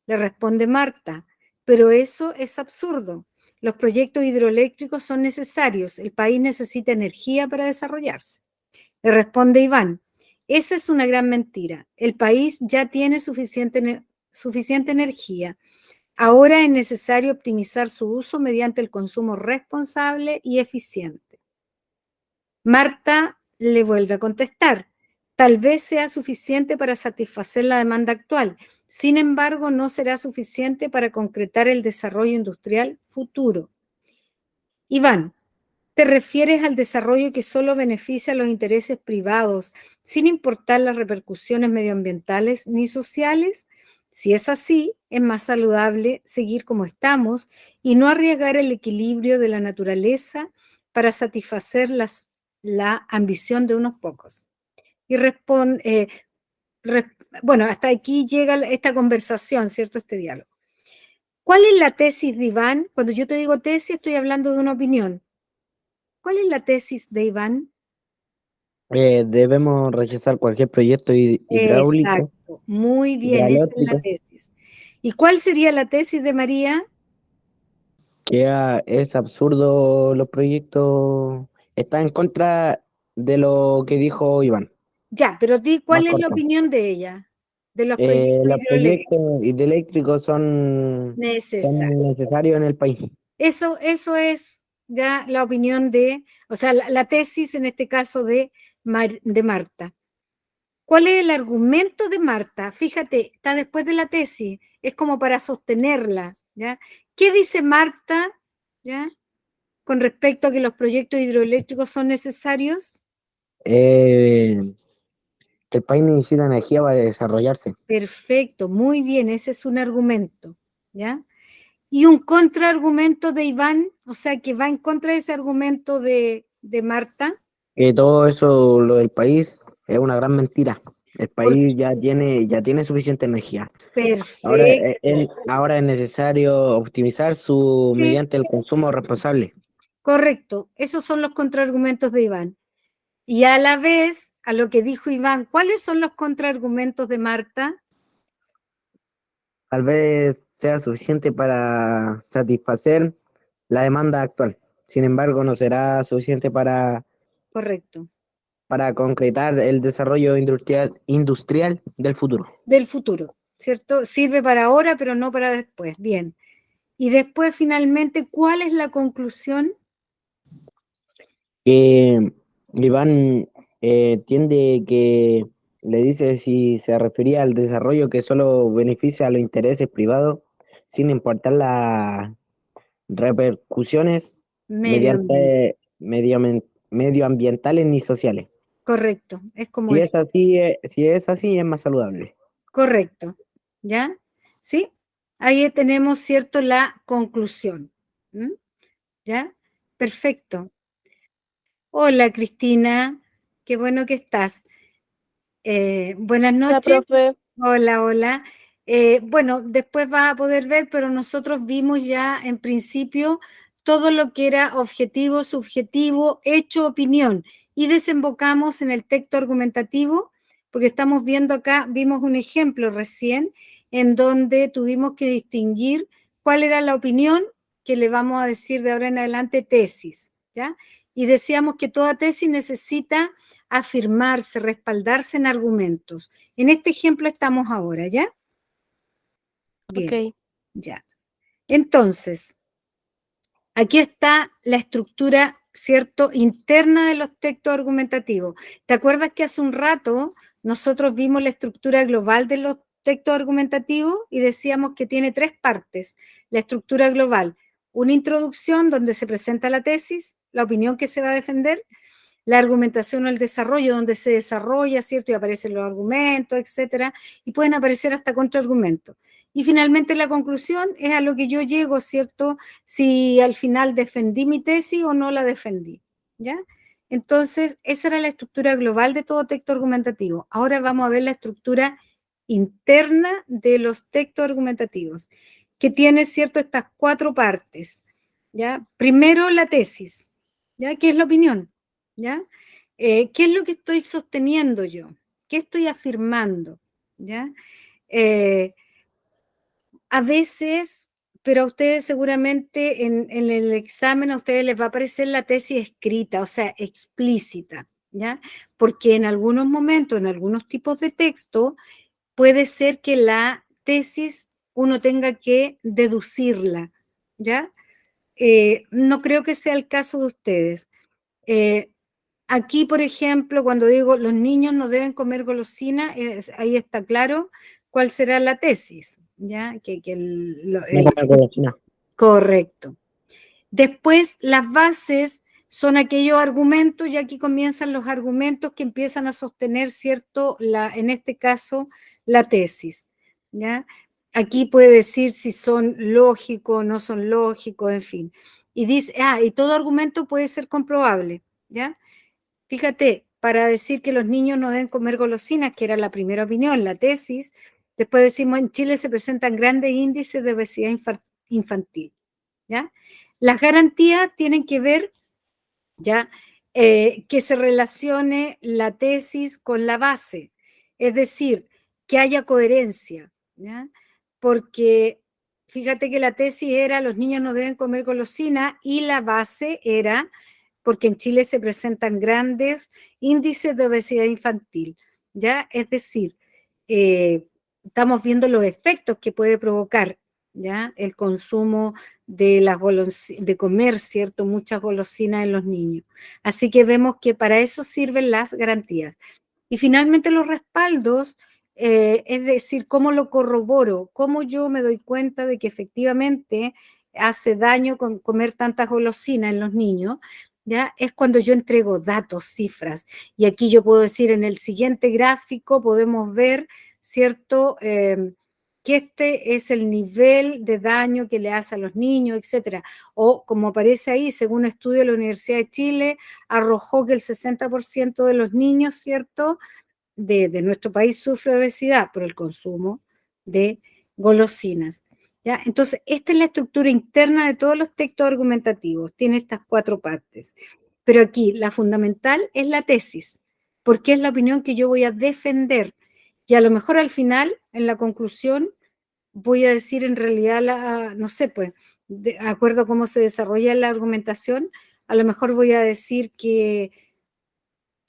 Speaker 1: Le responde Marta, pero eso es absurdo. Los proyectos hidroeléctricos son necesarios. El país necesita energía para desarrollarse. Le responde Iván, esa es una gran mentira. El país ya tiene suficiente energía. Ahora es necesario optimizar su uso mediante el consumo responsable y eficiente. Marta le vuelve a contestar, tal vez sea suficiente para satisfacer la demanda actual, sin embargo no será suficiente para concretar el desarrollo industrial futuro. Iván, ¿te refieres al desarrollo que solo beneficia a los intereses privados sin importar las repercusiones medioambientales ni sociales? Si es así, es más saludable seguir como estamos y no arriesgar el equilibrio de la naturaleza para satisfacer la ambición de unos pocos. Y bueno, hasta aquí llega esta conversación, ¿cierto? Este diálogo. ¿Cuál es la tesis de Iván? Cuando yo te digo tesis, estoy hablando de una opinión. ¿Cuál es la tesis de Iván?
Speaker 2: debemos rechazar cualquier proyecto hidráulico,
Speaker 1: Exacto, muy bien, esa es la
Speaker 2: hidroeléctrico,
Speaker 1: tesis. ¿Y cuál sería la tesis de María?
Speaker 2: es absurdo los proyectos, está en contra de lo que dijo Iván,
Speaker 1: Ya, pero di
Speaker 2: más
Speaker 1: cuál es la
Speaker 2: corto.
Speaker 1: opinión de ella, de los proyectos
Speaker 2: Los
Speaker 1: hidroeléctricos.
Speaker 2: proyectos hidroeléctricos
Speaker 1: Necesarios.
Speaker 2: son necesarios en el país.
Speaker 1: Eso es ya la opinión de, o sea, la tesis en este caso de Marta. ¿Cuál es el argumento de Marta? Fíjate, está después de la tesis, es como para sostenerla, ¿ya? ¿Qué dice Marta, ya, con respecto a que los proyectos hidroeléctricos son necesarios?
Speaker 2: Eh, que el país necesita energía para desarrollarse.
Speaker 1: Perfecto, muy bien, ese es un argumento, ¿ya? Y un contraargumento de Iván, o sea, que va en contra de ese argumento de Marta,
Speaker 2: Que todo eso, lo del país, es una gran mentira. El
Speaker 1: porque
Speaker 2: país ya tiene suficiente energía.
Speaker 1: perfecto,
Speaker 2: Ahora es necesario optimizar su
Speaker 1: sí,
Speaker 2: mediante el consumo responsable.
Speaker 1: correcto, esos son los contraargumentos de Iván. Y a la vez, a lo que dijo Iván, ¿cuáles son los contraargumentos de Marta?
Speaker 2: Tal vez sea suficiente para satisfacer la demanda actual. Sin embargo, no será suficiente
Speaker 1: Correcto,
Speaker 2: para concretar el desarrollo industrial del futuro.
Speaker 1: del futuro, ¿cierto? Sirve para ahora, pero no para después. Bien. Y después, finalmente, ¿cuál es la conclusión?
Speaker 2: Que Iván tiende que le dice si se refería al desarrollo que solo beneficia a los intereses privados, sin importar las repercusiones
Speaker 1: Medio ambiente.
Speaker 2: medioambientales ni sociales.
Speaker 1: Correcto, es como eso.
Speaker 2: Si es así, es más saludable.
Speaker 1: Correcto. ¿Ya? ¿Sí? Ahí tenemos, ¿cierto?, la conclusión. ¿Mm? ¿Ya? Perfecto. Hola, Cristina. Qué bueno que estás. Buenas
Speaker 3: Hola,
Speaker 1: noches.
Speaker 3: profe.
Speaker 1: Hola, hola. Bueno, después vas a poder ver, pero nosotros vimos ya en principio todo lo que era objetivo, subjetivo, hecho, opinión, y desembocamos en el texto argumentativo, porque estamos viendo acá, vimos un ejemplo recién, en donde tuvimos que distinguir cuál era la opinión que le vamos a decir de ahora en adelante tesis, ¿ya? Y decíamos que toda tesis necesita afirmarse, respaldarse en argumentos. En este ejemplo estamos ahora, ¿ya? Bien.
Speaker 3: Ok.
Speaker 1: Ya. Entonces, aquí está la estructura, ¿cierto?, interna de los textos argumentativos. ¿Te acuerdas que hace un rato nosotros vimos la estructura global de los textos argumentativos y decíamos que tiene tres partes? La estructura global, una introducción donde se presenta la tesis, la opinión que se va a defender, la argumentación o el desarrollo, donde se desarrolla, ¿cierto? Y aparecen los argumentos, etcétera, y pueden aparecer hasta contraargumentos. Y finalmente la conclusión es a lo que yo llego, ¿cierto? Si al final defendí mi tesis o no la defendí, ¿ya? Entonces, esa era la estructura global de todo texto argumentativo. Ahora vamos a ver la estructura interna de los textos argumentativos, que tiene, ¿cierto?, estas cuatro partes, ¿ya? Primero la tesis, ¿ya? ¿Qué es la opinión? ¿Ya? ¿Qué es lo que estoy sosteniendo yo? ¿Qué estoy afirmando? ¿Ya? Eh, a veces, pero a ustedes seguramente en el examen a ustedes les va a aparecer la tesis escrita, o sea, explícita, ¿ya? Porque en algunos momentos, en algunos tipos de texto, puede ser que la tesis uno tenga que deducirla, ¿ya? No creo que sea el caso de ustedes. Eh, Aquí, por ejemplo, cuando digo los niños no deben comer golosina, ahí está claro cuál será la tesis, ¿ya?
Speaker 2: No comer golosina.
Speaker 1: Correcto. Después, las bases son aquellos argumentos, y aquí comienzan los argumentos que empiezan a sostener, ¿cierto? En este caso, la tesis, ¿ya? Aquí puede decir si son lógicos, no son lógicos, en fin. Y dice, y todo argumento puede ser comprobable, ¿ya? Fíjate, para decir que los niños no deben comer golosinas, que era la primera opinión, la tesis, después decimos en Chile se presentan grandes índices de obesidad infantil, ¿ya? Las garantías tienen que ver, ¿ya? Que se relacione la tesis con la base, es decir, que haya coherencia, ¿ya? Porque fíjate que la tesis era los niños no deben comer golosina y la base era porque en Chile se presentan grandes índices de obesidad infantil, ¿ya? Es decir, estamos viendo los efectos que puede provocar, ¿ya? El consumo de de comer, ¿cierto? Muchas golosinas en los niños. Así que vemos que para eso sirven las garantías. Y finalmente los respaldos, es decir, cómo lo corroboro, cómo yo me doy cuenta de que efectivamente hace daño con comer tantas golosinas en los niños, ¿ya? Es cuando yo entrego datos, cifras. Y aquí yo puedo decir, en el siguiente gráfico podemos ver, ¿cierto? Que este es el nivel de daño que le hace a los niños, etcétera. O como aparece ahí, según un estudio de la Universidad de Chile, arrojó que el 60% de los niños, ¿cierto?, de nuestro país sufre obesidad por el consumo de golosinas, ¿ya? Entonces, esta es la estructura interna de todos los textos argumentativos, tiene estas cuatro partes. Pero aquí la fundamental es la tesis, porque es la opinión que yo voy a defender. Y a lo mejor al final, en la conclusión, voy a decir en realidad, no sé, pues, de acuerdo a cómo se desarrolla la argumentación, a lo mejor voy a decir que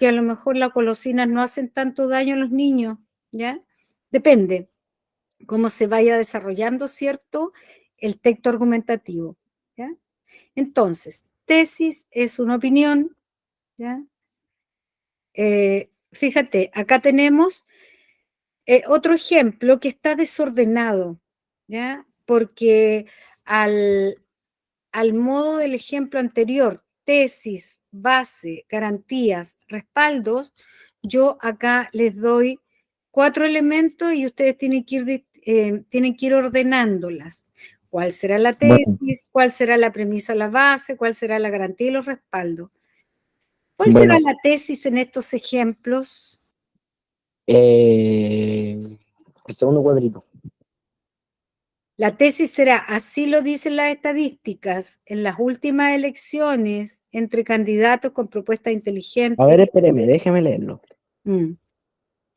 Speaker 1: a lo mejor las golosinas no hacen tanto daño a los niños, ¿ya? Depende cómo se vaya desarrollando, ¿cierto?, el texto argumentativo, ¿ya? Entonces, tesis es una opinión, ¿ya? Fíjate, acá tenemos otro ejemplo que está desordenado, ¿ya? Porque al, al modo del ejemplo anterior, tesis, base, garantías, respaldos, yo acá les doy cuatro elementos y ustedes tienen que ir ordenándolas. ¿Cuál será la
Speaker 2: Bueno,
Speaker 1: tesis? ¿Cuál será la premisa, la base? ¿Cuál será la garantía y los respaldos? ¿Cuál será
Speaker 2: bueno,
Speaker 1: la tesis en estos ejemplos?
Speaker 2: el segundo cuadrito.
Speaker 1: La tesis será, así lo dicen las estadísticas, en las últimas elecciones entre candidatos con propuestas
Speaker 2: A
Speaker 1: inteligentes.
Speaker 2: ver, espéreme, déjeme leerlo.
Speaker 1: Mm.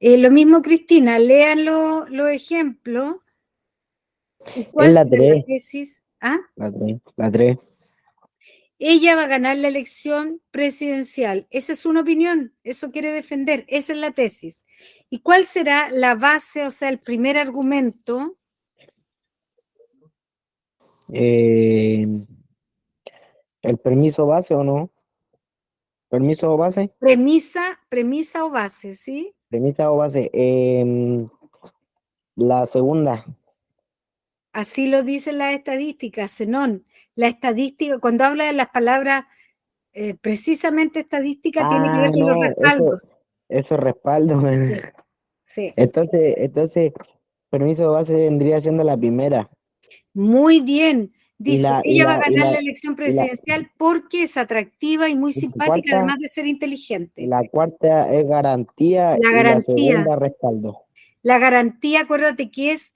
Speaker 1: Lo mismo, Cristina, lean los ejemplos. ¿Y
Speaker 2: Es
Speaker 1: cuál
Speaker 2: la
Speaker 1: será la
Speaker 2: 3,
Speaker 1: tesis? ¿Ah?
Speaker 2: la 3, la 3.
Speaker 1: Ella va a ganar la elección presidencial. Esa es una opinión, eso quiere defender, esa es la tesis. ¿Y cuál será la base, o sea, el primer argumento?
Speaker 2: Eh, ¿El permiso base o no? ¿Permiso o base?
Speaker 1: Premisa o base, ¿sí?
Speaker 2: Premisa o base. La segunda.
Speaker 1: Así lo dicen las estadísticas, Zenón. La estadística, cuando habla de las palabras precisamente estadística, tiene que ver
Speaker 2: Ah,
Speaker 1: con los
Speaker 2: no,
Speaker 1: respaldos.
Speaker 2: eso es respaldo.
Speaker 1: Sí, sí.
Speaker 2: Entonces, permiso o base vendría siendo la primera.
Speaker 1: Muy bien.
Speaker 2: Y
Speaker 1: Dice,
Speaker 2: la, y
Speaker 1: ella va a
Speaker 2: la, y
Speaker 1: ganar
Speaker 2: la,
Speaker 1: la elección
Speaker 2: y la,
Speaker 1: presidencial porque es atractiva y muy
Speaker 2: y la
Speaker 1: simpática,
Speaker 2: cuarta,
Speaker 1: además de ser inteligente.
Speaker 2: la cuarta es garantía
Speaker 1: La
Speaker 2: y la
Speaker 1: garantía.
Speaker 2: segunda respaldo.
Speaker 1: La garantía, acuérdate que es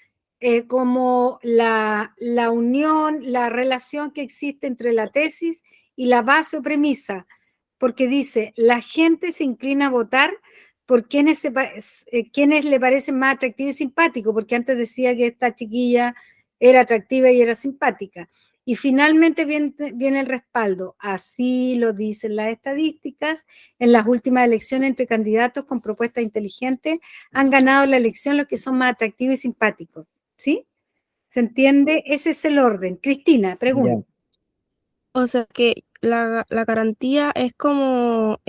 Speaker 1: como la unión, la relación que existe entre la tesis y la base o premisa, porque dice, la gente se inclina a votar por quienes le parecen más atractivos y simpáticos, porque antes decía que esta chiquilla era atractiva y era simpática. Y finalmente viene el respaldo. Así lo dicen las estadísticas. En las últimas elecciones entre candidatos con propuestas inteligentes han ganado la elección los que son más atractivos y simpáticos. ¿Sí? ¿Se entiende? Ese es el orden. Cristina,
Speaker 2: Ya.
Speaker 1: pregunta.
Speaker 3: O sea que la garantía es como,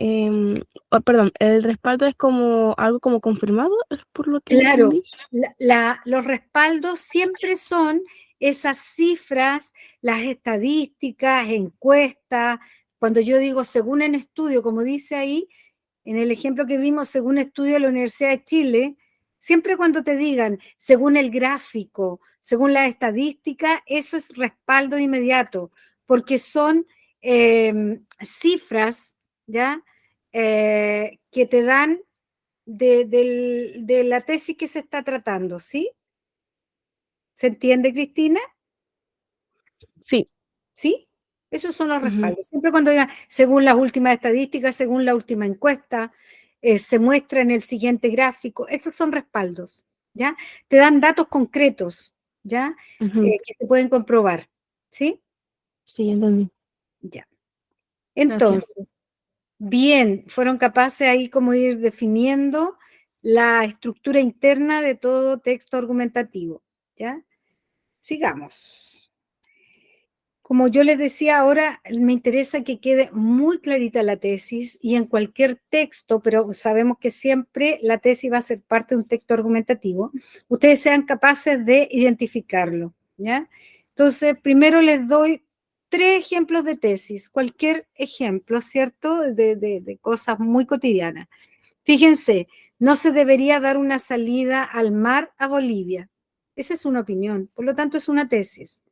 Speaker 3: perdón, el respaldo es como algo como confirmado, es por lo que
Speaker 1: Claro,
Speaker 3: entendí.
Speaker 1: los respaldos siempre son esas cifras, las estadísticas, encuestas. Cuando yo digo según en estudio, como dice ahí, en el ejemplo que vimos, según estudio de la Universidad de Chile, siempre cuando te digan según el gráfico, según la estadística, eso es respaldo inmediato, porque son cifras, ¿ya? Que te dan de la tesis que se está tratando, ¿sí? ¿Se entiende, Cristina?
Speaker 3: Sí.
Speaker 1: ¿Sí? Esos son los
Speaker 3: Ujú.
Speaker 1: respaldos. Siempre cuando digan, según las últimas estadísticas, según la última encuesta, se muestra en el siguiente gráfico, esos son respaldos, ¿ya? Te dan datos concretos, ¿ya?
Speaker 3: Ujú.
Speaker 1: Que se pueden comprobar, ¿sí?
Speaker 3: Sí, entendí.
Speaker 1: Ya.
Speaker 3: Gracias.
Speaker 1: Entonces, bien, fueron capaces ahí como ir definiendo la estructura interna de todo texto argumentativo, ¿ya? Sigamos. Como yo les decía, ahora me interesa que quede muy clarita la tesis y en cualquier texto, pero sabemos que siempre la tesis va a ser parte de un texto argumentativo, ustedes sean capaces de identificarlo, ¿ya? Entonces, primero les doy 3 ejemplos de tesis, cualquier ejemplo, ¿cierto? De cosas muy cotidianas. Fíjense, no se debería dar una salida al mar a Bolivia. Esa es una opinión, por lo tanto es una tesis.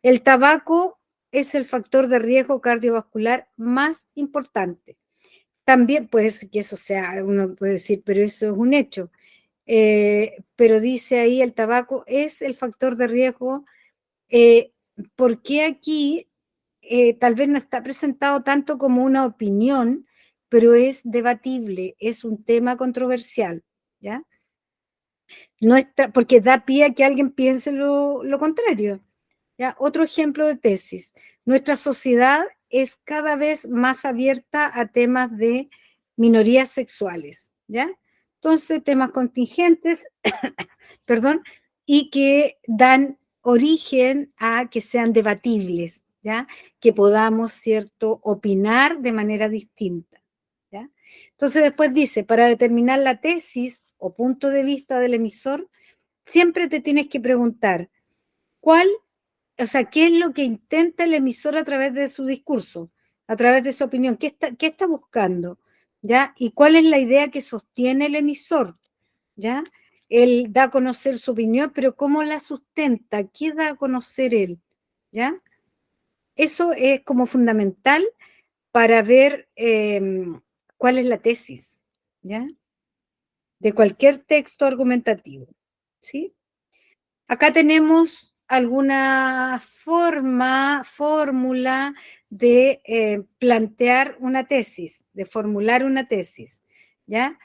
Speaker 1: El tabaco es el factor de riesgo cardiovascular más importante. También puede ser que eso sea, uno puede decir, pero eso es un hecho. Pero dice ahí el tabaco es el factor de riesgo. Eh, ¿Por qué aquí tal vez no está presentado tanto como una opinión, pero es debatible, es un tema controversial, ¿ya? No está, porque da pie a que alguien piense lo contrario. ¿Ya? Otro ejemplo de tesis. Nuestra sociedad es cada vez más abierta a temas de minorías sexuales, ¿ya? Entonces, temas contingentes, perdón, y que dan origen a que sean debatibles, ¿ya? Que podamos, ¿cierto?, opinar de manera distinta, ¿ya? Entonces, después dice, para determinar la tesis o punto de vista del emisor, siempre te tienes que preguntar, ¿cuál o sea, qué es lo que intenta el emisor a través de su discurso, a través de su opinión? Qué está buscando? ¿Ya? ¿Y cuál es la idea que sostiene el emisor? ¿Ya? Él da a conocer su opinión, pero ¿cómo la sustenta? ¿Qué da a conocer él? ¿Ya? Eso es como fundamental para ver cuál es la tesis, ¿ya? De cualquier texto argumentativo, ¿sí? Acá tenemos alguna fórmula de plantear una tesis, de formular una tesis, ¿ya?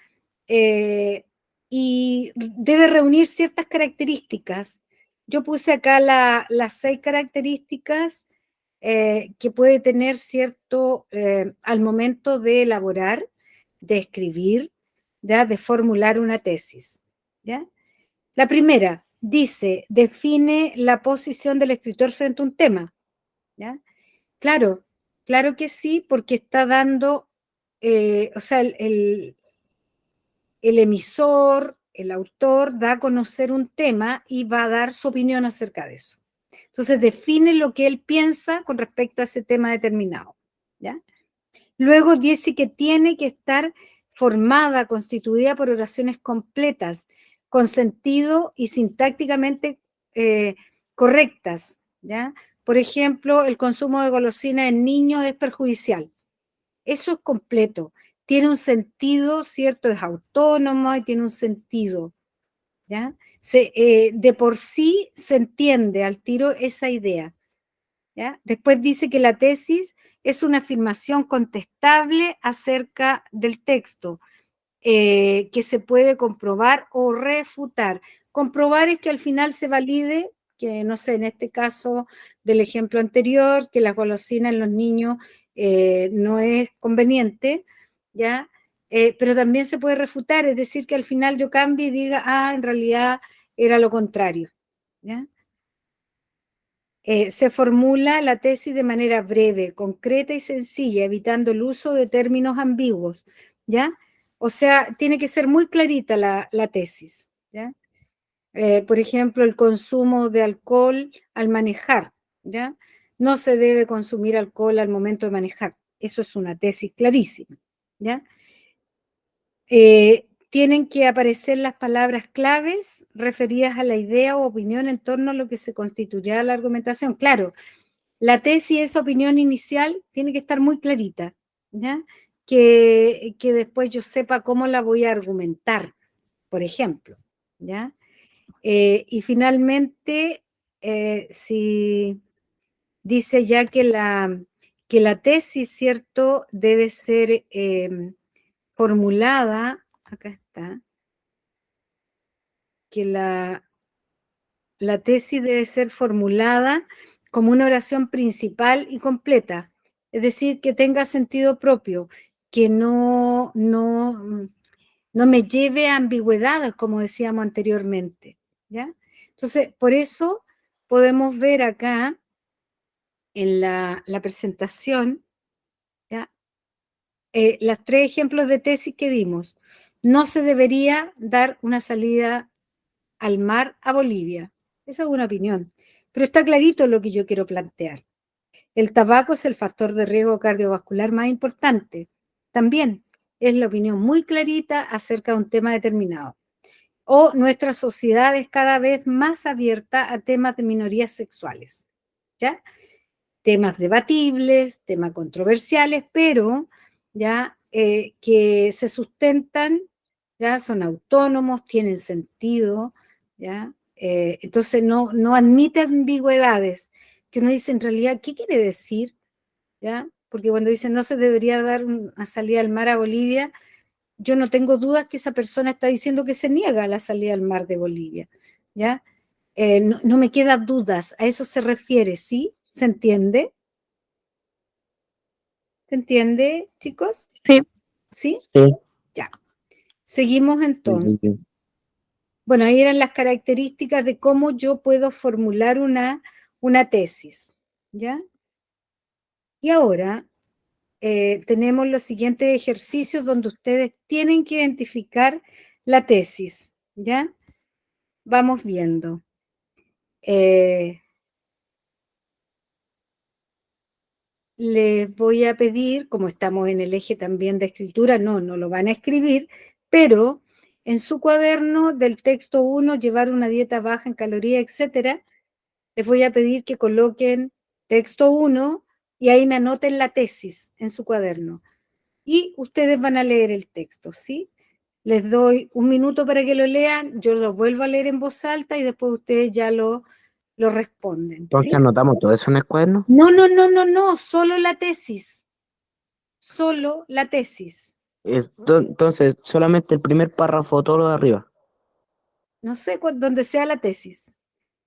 Speaker 1: Eh, y debe reunir ciertas características. Yo puse acá las 6 características que puede tener cierto, al momento de elaborar, de escribir, ¿ya? De formular una tesis, ¿ya? La primera, dice, define la posición del escritor frente a un tema, ¿ya? Claro, claro que sí, porque está dando, o sea, el emisor, el autor, da a conocer un tema y va a dar su opinión acerca de eso. Entonces define lo que él piensa con respecto a ese tema determinado, ¿ya? Luego dice que tiene que estar formada, constituida por oraciones completas, con sentido y sintácticamente correctas, ¿ya? Por ejemplo, el consumo de golosina en niños es perjudicial. Eso es completo. Tiene un sentido, ¿cierto? Es autónomo y tiene un sentido, ¿ya? De por sí se entiende al tiro esa idea, ¿ya? Después dice que la tesis es una afirmación contestable acerca del texto, que se puede comprobar o refutar. Comprobar es que al final se valide, que no sé, en este caso del ejemplo anterior, que la golosina en los niños no es conveniente, ¿ya? Pero también se puede refutar, es decir, que al final yo cambie y diga, ah, en realidad era lo contrario, ¿ya? Se formula la tesis de manera breve, concreta y sencilla, evitando el uso de términos ambiguos, ¿ya? O sea, tiene que ser muy clarita la tesis, ¿ya? Por ejemplo, el consumo de alcohol al manejar, ¿ya? No se debe consumir alcohol al momento de manejar. Eso es una tesis clarísima, ¿ya? Tienen que aparecer las palabras claves referidas a la idea o opinión en torno a lo que se constituirá la argumentación. Claro, la tesis, esa opinión inicial, tiene que estar muy clarita, ¿ya? Que después yo sepa cómo la voy a argumentar, por ejemplo, ¿ya? Y finalmente, si dice ya que la tesis, ¿cierto?, debe ser formulada, acá está, que la tesis debe ser formulada como una oración principal y completa, es decir, que tenga sentido propio, que no me lleve a ambigüedades, como decíamos anteriormente, ¿ya? Entonces, por eso podemos ver acá en la presentación, ¿ya? Los 3 ejemplos de tesis que dimos. No se debería dar una salida al mar a Bolivia. Esa es una opinión. Pero está clarito lo que yo quiero plantear. El tabaco es el factor de riesgo cardiovascular más importante. También es la opinión muy clarita acerca de un tema determinado. O nuestra sociedad es cada vez más abierta a temas de minorías sexuales, ¿ya? Temas debatibles, temas controversiales, pero ya que se sustentan, ya son autónomos, tienen sentido, ya. Entonces no admite ambigüedades, que uno dice en realidad, ¿qué quiere decir? ¿Ya? Porque cuando dicen no se debería dar una salida al mar a Bolivia, yo no tengo dudas que esa persona está diciendo que se niega a la salida al mar de Bolivia, ¿ya? No me quedan dudas, a eso se refiere, ¿sí? ¿Se entiende? ¿Se entiende, chicos?
Speaker 3: Sí.
Speaker 1: ¿Sí?
Speaker 2: Sí,
Speaker 1: Ya. Seguimos
Speaker 2: sí,
Speaker 1: entonces.
Speaker 2: sí, sí.
Speaker 1: Bueno, ahí eran las características de cómo yo puedo formular una tesis, ¿ya? Y ahora tenemos los siguientes ejercicios donde ustedes tienen que identificar la tesis, ¿ya? Vamos viendo. Les voy a pedir, como estamos en el eje también de escritura, no lo van a escribir, pero en su cuaderno del texto 1, llevar una dieta baja en calorías, etcétera, les voy a pedir que coloquen texto 1 y ahí me anoten la tesis en su cuaderno. Y ustedes van a leer el texto, ¿sí? Les doy un minuto para que lo lean, yo lo vuelvo a leer en voz alta y después ustedes ya lo responden,
Speaker 2: Entonces
Speaker 1: ¿sí?
Speaker 2: anotamos todo eso en el cuaderno.
Speaker 1: No, solo la tesis. Solo la tesis.
Speaker 2: Entonces, solamente el primer párrafo, todo lo de arriba.
Speaker 1: No sé dónde sea la tesis.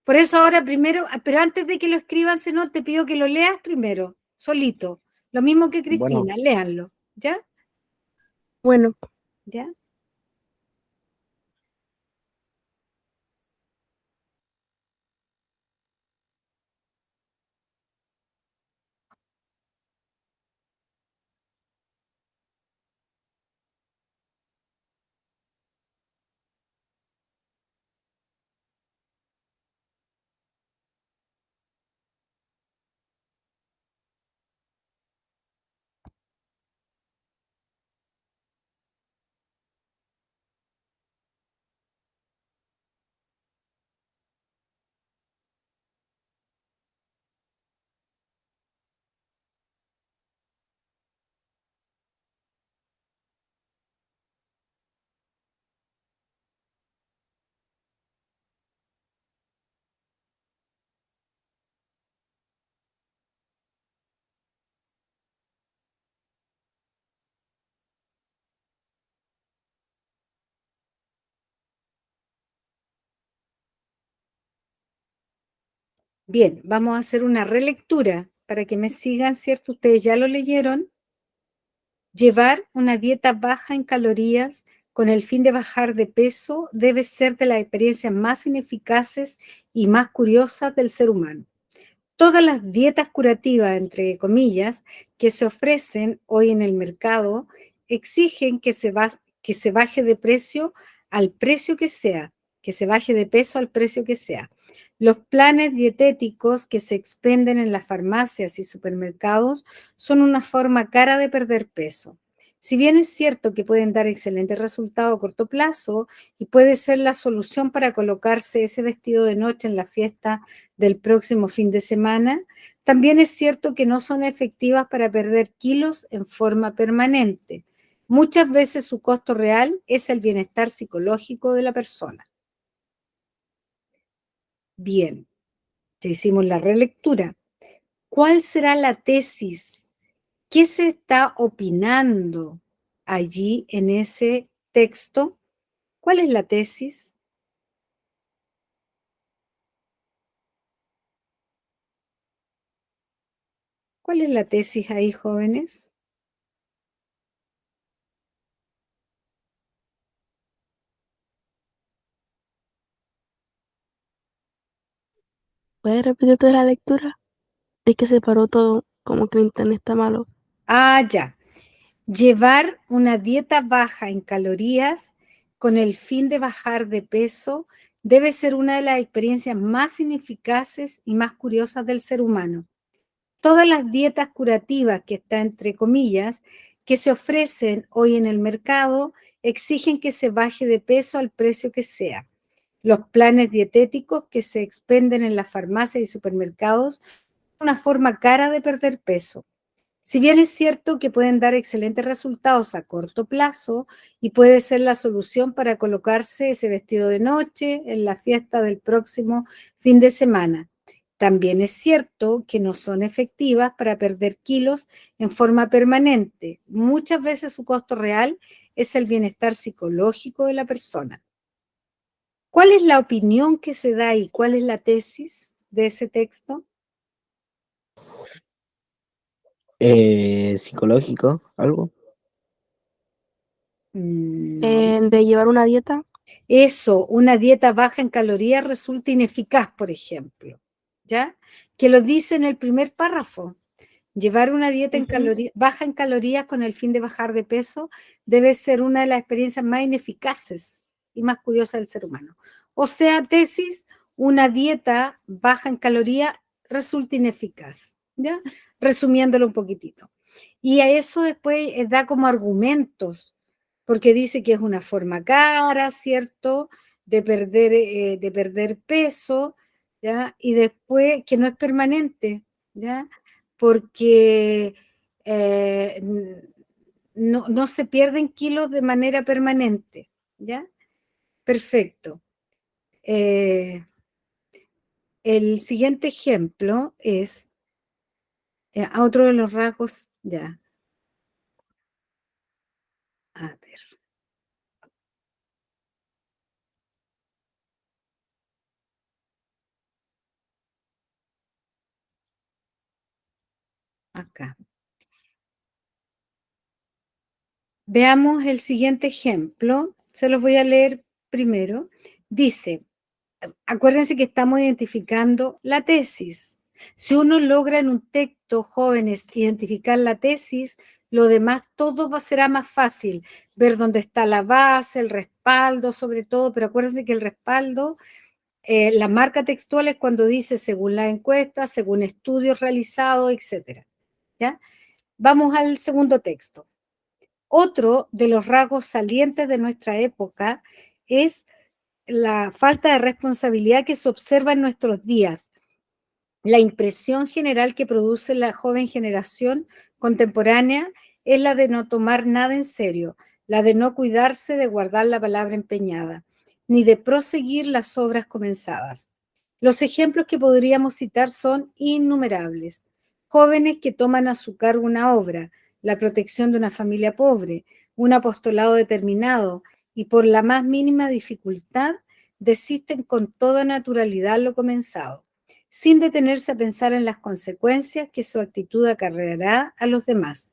Speaker 1: Por eso ahora primero, pero antes de que lo escriban, no, te pido que lo leas primero, solito. Lo mismo que
Speaker 2: Bueno,
Speaker 1: Cristina, léanlo. ¿Ya?
Speaker 3: Bueno,
Speaker 1: ¿Ya? Bien, vamos a hacer una relectura para que me sigan, ¿cierto? Ustedes ya lo leyeron. Llevar una dieta baja en calorías con el fin de bajar de peso debe ser de las experiencias más ineficaces y más curiosas del ser humano. Todas las dietas curativas, entre comillas, que se ofrecen hoy en el mercado exigen que se baje de precio al precio que sea, que se baje de peso al precio que sea. Los planes dietéticos que se expenden en las farmacias y supermercados son una forma cara de perder peso. Si bien es cierto que pueden dar excelentes resultados a corto plazo y puede ser la solución para colocarse ese vestido de noche en la fiesta del próximo fin de semana, también es cierto que no son efectivas para perder kilos en forma permanente. Muchas veces su costo real es el bienestar psicológico de la persona. Bien, ya hicimos la relectura. ¿Cuál será la tesis? ¿Qué se está opinando allí en ese texto? ¿Cuál es la tesis? ¿Cuál es la tesis ahí, jóvenes?
Speaker 3: ¿Puedes repetir toda la lectura? Es que se paró todo, como que el internet está malo.
Speaker 1: Ah, ya. Llevar una dieta baja en calorías con el fin de bajar de peso debe ser una de las experiencias más ineficaces y más curiosas del ser humano. Todas las dietas curativas que está entre comillas que se ofrecen hoy en el mercado exigen que se baje de peso al precio que sea. Los planes dietéticos que se expenden en las farmacias y supermercados son una forma cara de perder peso. Si bien es cierto que pueden dar excelentes resultados a corto plazo y puede ser la solución para colocarse ese vestido de noche en la fiesta del próximo fin de semana, también es cierto que no son efectivas para perder kilos en forma permanente. Muchas veces su costo real es el bienestar psicológico de la persona. ¿Cuál es la opinión que se da y cuál es la tesis de ese texto?
Speaker 2: Psicológico, algo.
Speaker 1: No.
Speaker 3: De llevar una dieta.
Speaker 1: Eso, una dieta baja en calorías resulta ineficaz, por ejemplo, ¿ya? Que lo dice en el primer párrafo. Llevar una dieta baja en calorías con el fin de bajar de peso debe ser una de las experiencias más ineficaces y más curiosas del ser humano. O sea, tesis, una dieta baja en calorías resulta ineficaz, ¿ya? Resumiéndolo un poquitito. Y a eso después da como argumentos porque dice que es una forma cara, ¿cierto?, de perder peso, ¿ya? Y después que no es permanente, ¿ya? Porque eh, no se pierden kilos de manera permanente, ¿ya? Perfecto. El siguiente ejemplo es otro de los rasgos, ya, a ver, acá. Veamos el siguiente ejemplo, se los voy a leer primero. Dice, acuérdense que estamos identificando la tesis. Si uno logra en un texto, jóvenes, identificar la tesis, lo demás todo será más fácil. Ver dónde está la base, el respaldo sobre todo, pero acuérdense que el respaldo, la marca textual es cuando dice según la encuesta, según estudios realizados, etc. ¿Ya? Vamos al segundo texto. Otro de los rasgos salientes de nuestra época es la falta de responsabilidad que se observa en nuestros días. La impresión general que produce la joven generación contemporánea es la de no tomar nada en serio, la de no cuidarse de guardar la palabra empeñada, ni de proseguir las obras comenzadas. Los ejemplos que podríamos citar son innumerables. Jóvenes que toman a su cargo una obra, la protección de una familia pobre, un apostolado determinado, y por la más mínima dificultad desisten con toda naturalidad lo comenzado. sin detenerse a pensar en las consecuencias que su actitud acarreará a los demás.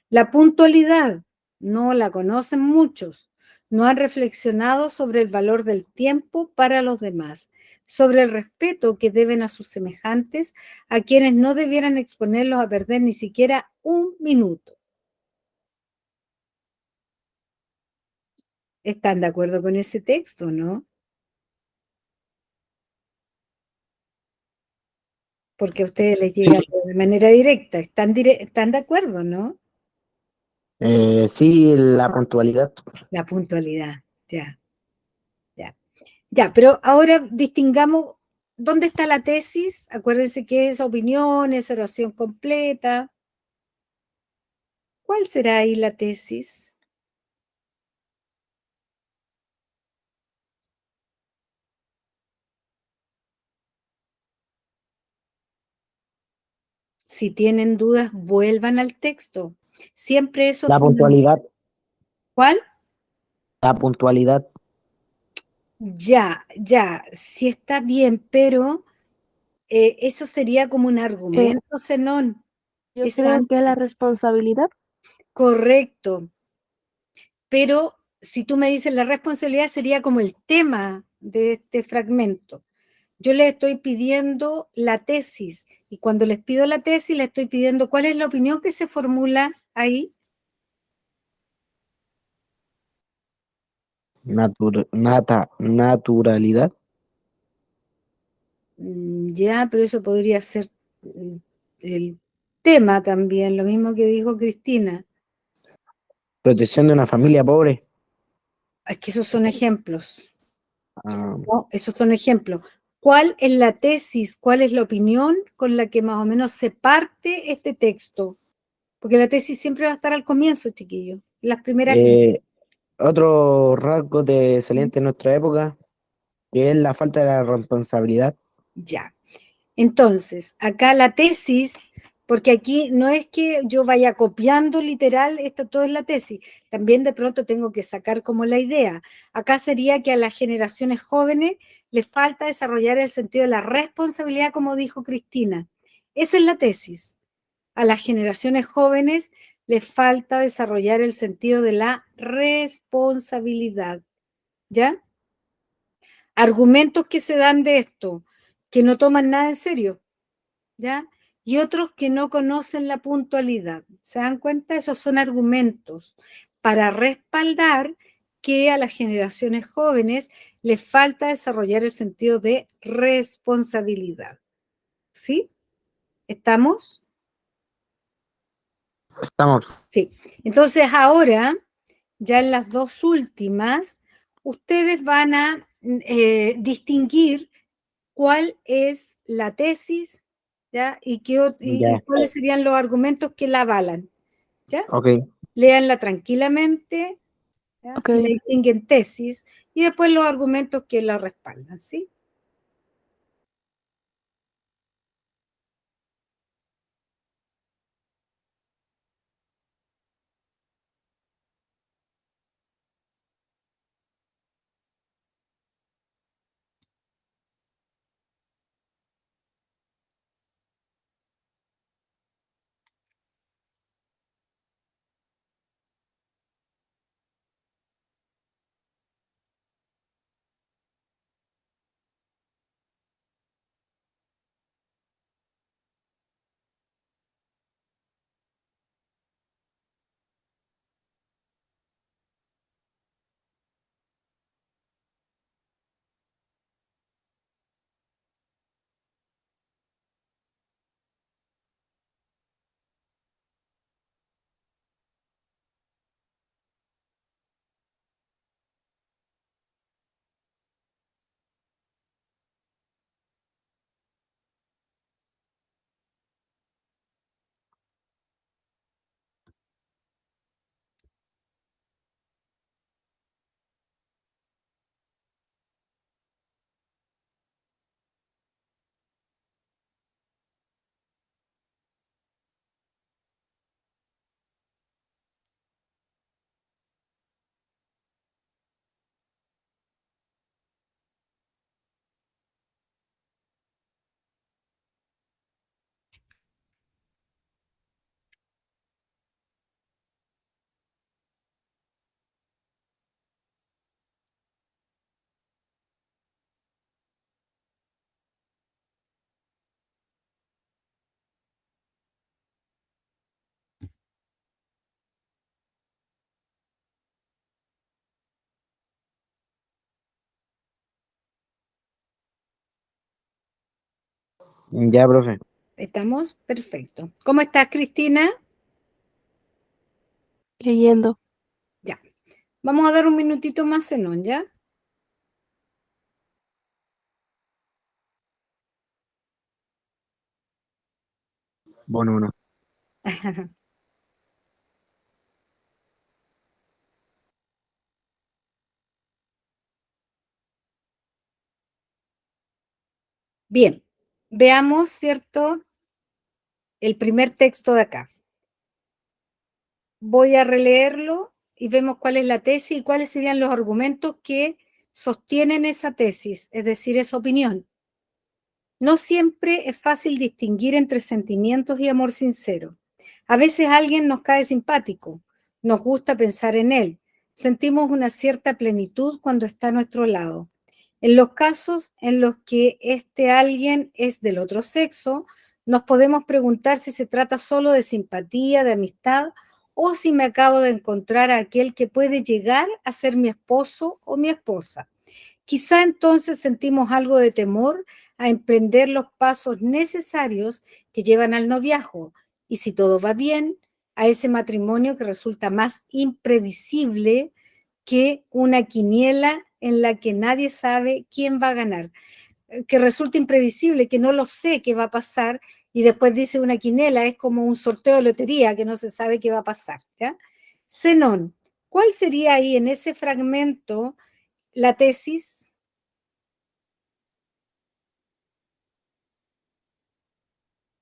Speaker 1: La puntualidad no la conocen muchos, no han reflexionado sobre el valor del tiempo para los demás, sobre el respeto que deben a sus semejantes, a quienes no debieran exponerlos a perder ni siquiera un minuto. ¿Están de acuerdo con ese texto, no? Porque a ustedes les llega
Speaker 2: Sí,
Speaker 1: de manera directa. ¿Están de acuerdo, no?
Speaker 2: sí, la puntualidad.
Speaker 1: La puntualidad, ya, ya. Ya, pero ahora distingamos dónde está la tesis. Acuérdense que es opinión, es oración completa. ¿Cuál será ahí la tesis? Si tienen dudas, vuelvan al texto. Siempre eso es
Speaker 2: La
Speaker 1: fundamental.
Speaker 2: puntualidad,
Speaker 1: ¿Cuál?
Speaker 2: la puntualidad.
Speaker 1: Ya, ya, sí está bien, pero eso sería como un
Speaker 3: Eh,
Speaker 1: argumento, Zenón.
Speaker 3: yo
Speaker 1: Es
Speaker 3: creo que la responsabilidad,
Speaker 1: correcto, pero si tú me dices la responsabilidad sería como el tema de este fragmento. Yo les estoy pidiendo la tesis y cuando les pido la tesis les estoy pidiendo cuál es la opinión que se formula ahí.
Speaker 2: Naturalidad.
Speaker 1: Ya, pero eso podría ser mm, el tema también, lo mismo que dijo Cristina.
Speaker 2: Protección de una familia pobre.
Speaker 1: Es que esos son ejemplos,
Speaker 2: Ah,
Speaker 1: ¿no? Esos son ejemplos. ¿Cuál es la tesis? ¿Cuál es la opinión con la que más o menos se parte este texto? Porque la tesis siempre va a estar al comienzo, chiquillos, en las primeras líneas.
Speaker 2: eh, otro rasgo de excelente en nuestra época, que es la falta de la responsabilidad.
Speaker 1: Ya. Entonces, acá la tesis, porque aquí no es que yo vaya copiando literal, esto todo es la tesis, también de pronto tengo que sacar como la idea. Acá sería que a las generaciones jóvenes les falta desarrollar el sentido de la responsabilidad, como dijo Cristina. Esa es la tesis. A las generaciones jóvenes les falta desarrollar el sentido de la responsabilidad. ¿Ya? Argumentos que se dan de esto, que no toman nada en serio. ¿Ya? Y otros que no conocen la puntualidad. ¿Se dan cuenta? Esos son argumentos para respaldar que a las generaciones jóvenes les falta desarrollar el sentido de responsabilidad. ¿Sí? ¿Estamos?
Speaker 2: Estamos,
Speaker 1: Sí. Entonces ahora, ya en las dos últimas, ustedes van a distinguir cuál es la tesis, ¿ya? Y
Speaker 2: ya,
Speaker 1: cuáles serían los argumentos que la avalan, ¿ya?
Speaker 2: ok.
Speaker 1: Léanla tranquilamente, ¿ya?
Speaker 3: ok.
Speaker 1: Y la distinguen tesis, y después los argumentos que la respaldan, ¿sí?
Speaker 2: Ya, profe.
Speaker 1: ¿Estamos? Perfecto. ¿Cómo estás, Cristina?
Speaker 3: Leyendo.
Speaker 1: Ya. Vamos a dar un minutito más, Zenón, ¿ya?
Speaker 2: Bueno, bueno.
Speaker 1: Bien, veamos, ¿cierto? El primer texto de acá. Voy a releerlo y vemos cuál es la tesis y cuáles serían los argumentos que sostienen esa tesis, es decir, esa opinión. No siempre es fácil distinguir entre sentimientos y amor sincero. A veces alguien nos cae simpático, nos gusta pensar en él, sentimos una cierta plenitud cuando está a nuestro lado. En los casos en los que este alguien es del otro sexo, nos podemos preguntar si se trata solo de simpatía, de amistad, o si me acabo de encontrar a aquel que puede llegar a ser mi esposo o mi esposa. Quizá entonces sentimos algo de temor a emprender los pasos necesarios que llevan al noviazgo y, si todo va bien, a ese matrimonio que resulta más imprevisible que una quiniela en la que nadie sabe quién va a ganar, que resulta imprevisible, que no lo sé qué va a pasar y después dice una quiniela, es como un sorteo de lotería que no se sabe qué va a pasar, ¿ya? Zenón, ¿cuál sería ahí en ese fragmento la tesis?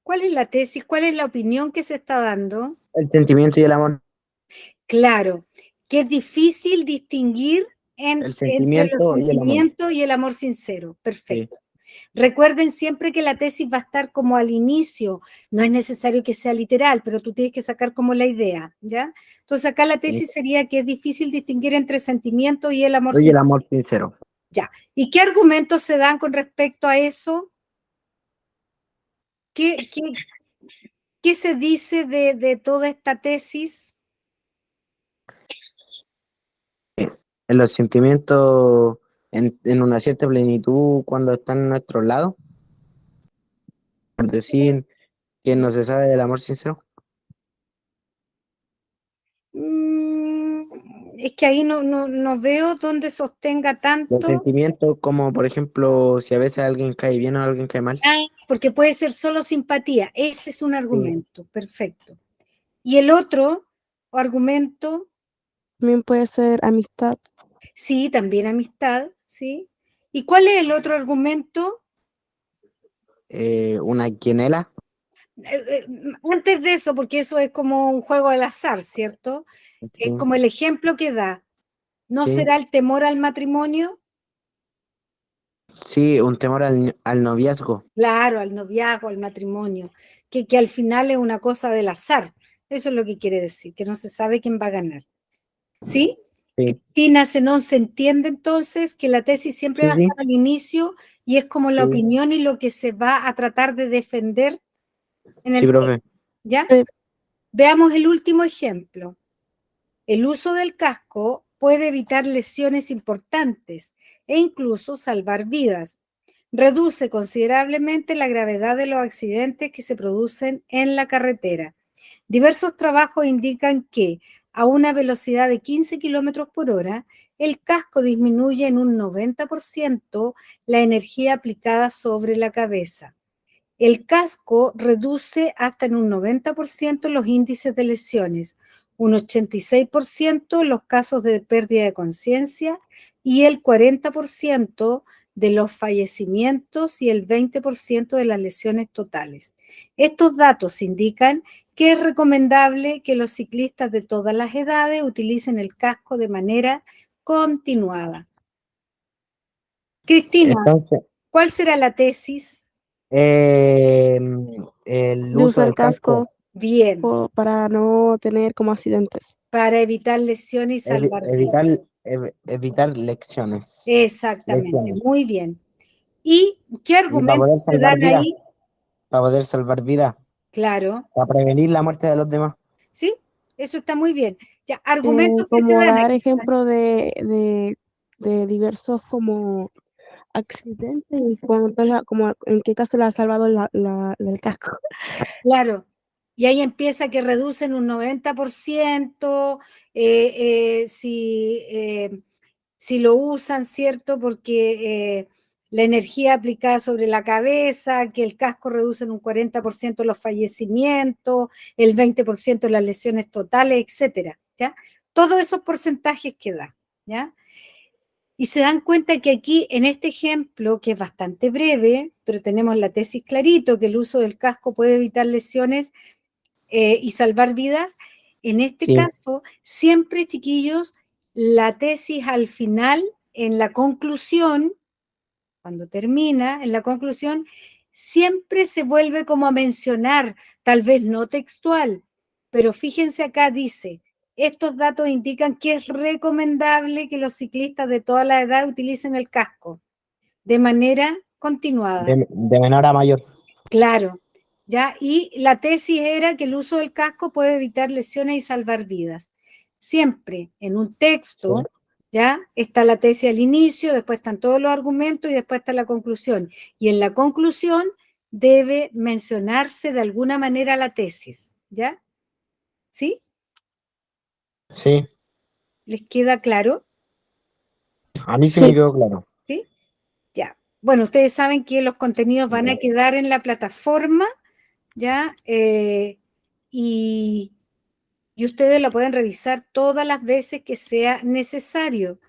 Speaker 1: ¿Cuál es la tesis? ¿Cuál es la opinión que se está dando?
Speaker 2: El sentimiento y el amor.
Speaker 1: Claro, que es difícil distinguir
Speaker 2: El
Speaker 1: entre los
Speaker 2: sentimiento y el amor.
Speaker 1: sentimientos y el amor sincero.
Speaker 2: Sí.
Speaker 1: Perfecto. Recuerden siempre que la tesis va a estar como al inicio, no es necesario que sea literal, pero tú tienes que sacar como la idea, ¿ya? Entonces acá la
Speaker 2: Sí.
Speaker 1: tesis sería que es difícil distinguir entre sentimiento y el amor
Speaker 2: Y el
Speaker 1: sincero.
Speaker 2: amor sincero.
Speaker 1: Ya. ¿Y qué argumentos se dan con respecto a eso? ¿Qué se dice de toda esta tesis?
Speaker 2: En los sentimientos en una cierta plenitud cuando están a nuestro lado. Por decir que no se sabe del amor sincero.
Speaker 1: Es que ahí no veo dónde sostenga
Speaker 2: Los
Speaker 1: tanto,
Speaker 2: sentimientos como, por ejemplo, si a veces alguien cae bien o alguien cae mal.
Speaker 1: porque puede ser solo simpatía. Ese es un
Speaker 2: Sí.
Speaker 1: argumento, perfecto. Y el otro argumento,
Speaker 3: También puede ser amistad.
Speaker 1: sí, también amistad, ¿sí? ¿Y cuál es el otro argumento?
Speaker 2: Una quinela.
Speaker 1: Antes de eso, porque eso es como un juego al azar, ¿cierto? Es
Speaker 2: Sí,
Speaker 1: como el ejemplo que da. ¿No
Speaker 2: sí,
Speaker 1: será el temor al matrimonio?
Speaker 2: sí, un temor al noviazgo.
Speaker 1: Claro, al noviazgo, al matrimonio, que al final es una cosa del azar. Eso es lo que quiere decir, que no se sabe quién va a ganar. ¿Sí?
Speaker 2: Sí,
Speaker 1: Cristina Zenón, se entiende entonces que la tesis siempre va
Speaker 2: sí,
Speaker 1: a
Speaker 2: sí,
Speaker 1: estar al inicio y es como la
Speaker 2: sí,
Speaker 1: opinión y lo que se va a tratar de defender en
Speaker 2: sí,
Speaker 1: el texto,
Speaker 2: profe.
Speaker 1: ¿ya?
Speaker 3: Eh,
Speaker 1: Veamos el último ejemplo. El uso del casco puede evitar lesiones importantes e incluso salvar vidas. Reduce considerablemente la gravedad de los accidentes que se producen en la carretera. Diversos trabajos indican que a una velocidad de 15 kilómetros por hora, el casco disminuye en un 90% la energía aplicada sobre la cabeza. El casco reduce hasta en un 90% los índices de lesiones, un 86% los casos de pérdida de conciencia y el 40% de los fallecimientos y el 20% de las lesiones totales. Estos datos indican que es recomendable que los ciclistas de todas las edades utilicen el casco de manera continuada. Cristina,
Speaker 2: Entonces,
Speaker 1: ¿cuál será la tesis?
Speaker 2: el
Speaker 3: de
Speaker 2: uso
Speaker 3: usar
Speaker 2: del casco,
Speaker 3: casco
Speaker 1: Bien.
Speaker 3: para no tener como accidentes.
Speaker 1: Para evitar lesiones y salvar
Speaker 2: evitar,
Speaker 1: vidas.
Speaker 2: evitar lecciones,
Speaker 1: Exactamente,
Speaker 2: lecciones.
Speaker 1: muy bien. ¿Y qué
Speaker 2: Y para
Speaker 1: argumentos
Speaker 2: poder
Speaker 1: se
Speaker 2: salvar
Speaker 1: dan
Speaker 2: vidas,
Speaker 1: ahí?
Speaker 2: para poder salvar vidas,
Speaker 1: Claro,
Speaker 2: para prevenir la muerte de los demás.
Speaker 1: ¿sí? Eso está muy bien. Ya, argumentos que se
Speaker 3: Como
Speaker 1: dan
Speaker 3: dar
Speaker 1: ahí.
Speaker 3: ejemplo de diversos como accidente y como en qué caso la ha salvado el casco.
Speaker 1: Claro. Y ahí empieza que reducen un 90% si lo usan, ¿cierto? Porque la energía aplicada sobre la cabeza, que el casco reduce en un 40% los fallecimientos, el 20% las lesiones totales, etcétera, ¿ya? Todos esos porcentajes que da, ¿ya? Y se dan cuenta que aquí, en este ejemplo, que es bastante breve, pero tenemos la tesis clarito, que el uso del casco puede evitar lesiones y salvar vidas. En este
Speaker 2: Sí,
Speaker 1: caso, siempre, chiquillos, la tesis al final, en la conclusión, cuando termina, en la conclusión, siempre se vuelve como a mencionar, tal vez no textual, pero fíjense acá dice, estos datos indican que es recomendable que los ciclistas de toda la edad utilicen el casco de manera continuada.
Speaker 2: de menor a mayor.
Speaker 1: Claro, ¿ya? Y la tesis era que el uso del casco puede evitar lesiones y salvar vidas. Siempre en un
Speaker 2: Sí,
Speaker 1: texto, ¿ya? Está la tesis al inicio, después están todos los argumentos y después está la conclusión. Y en la conclusión debe mencionarse de alguna manera la tesis, ¿ya? ¿Sí?
Speaker 2: sí,
Speaker 1: ¿Les queda claro?
Speaker 2: a mí sí me
Speaker 3: Sí,
Speaker 2: quedó claro.
Speaker 1: ¿Sí? Ya. Bueno, ustedes saben que los contenidos van a
Speaker 2: Ya.
Speaker 1: quedar en la plataforma, ¿ya? Y ustedes la pueden revisar todas las veces que sea necesario.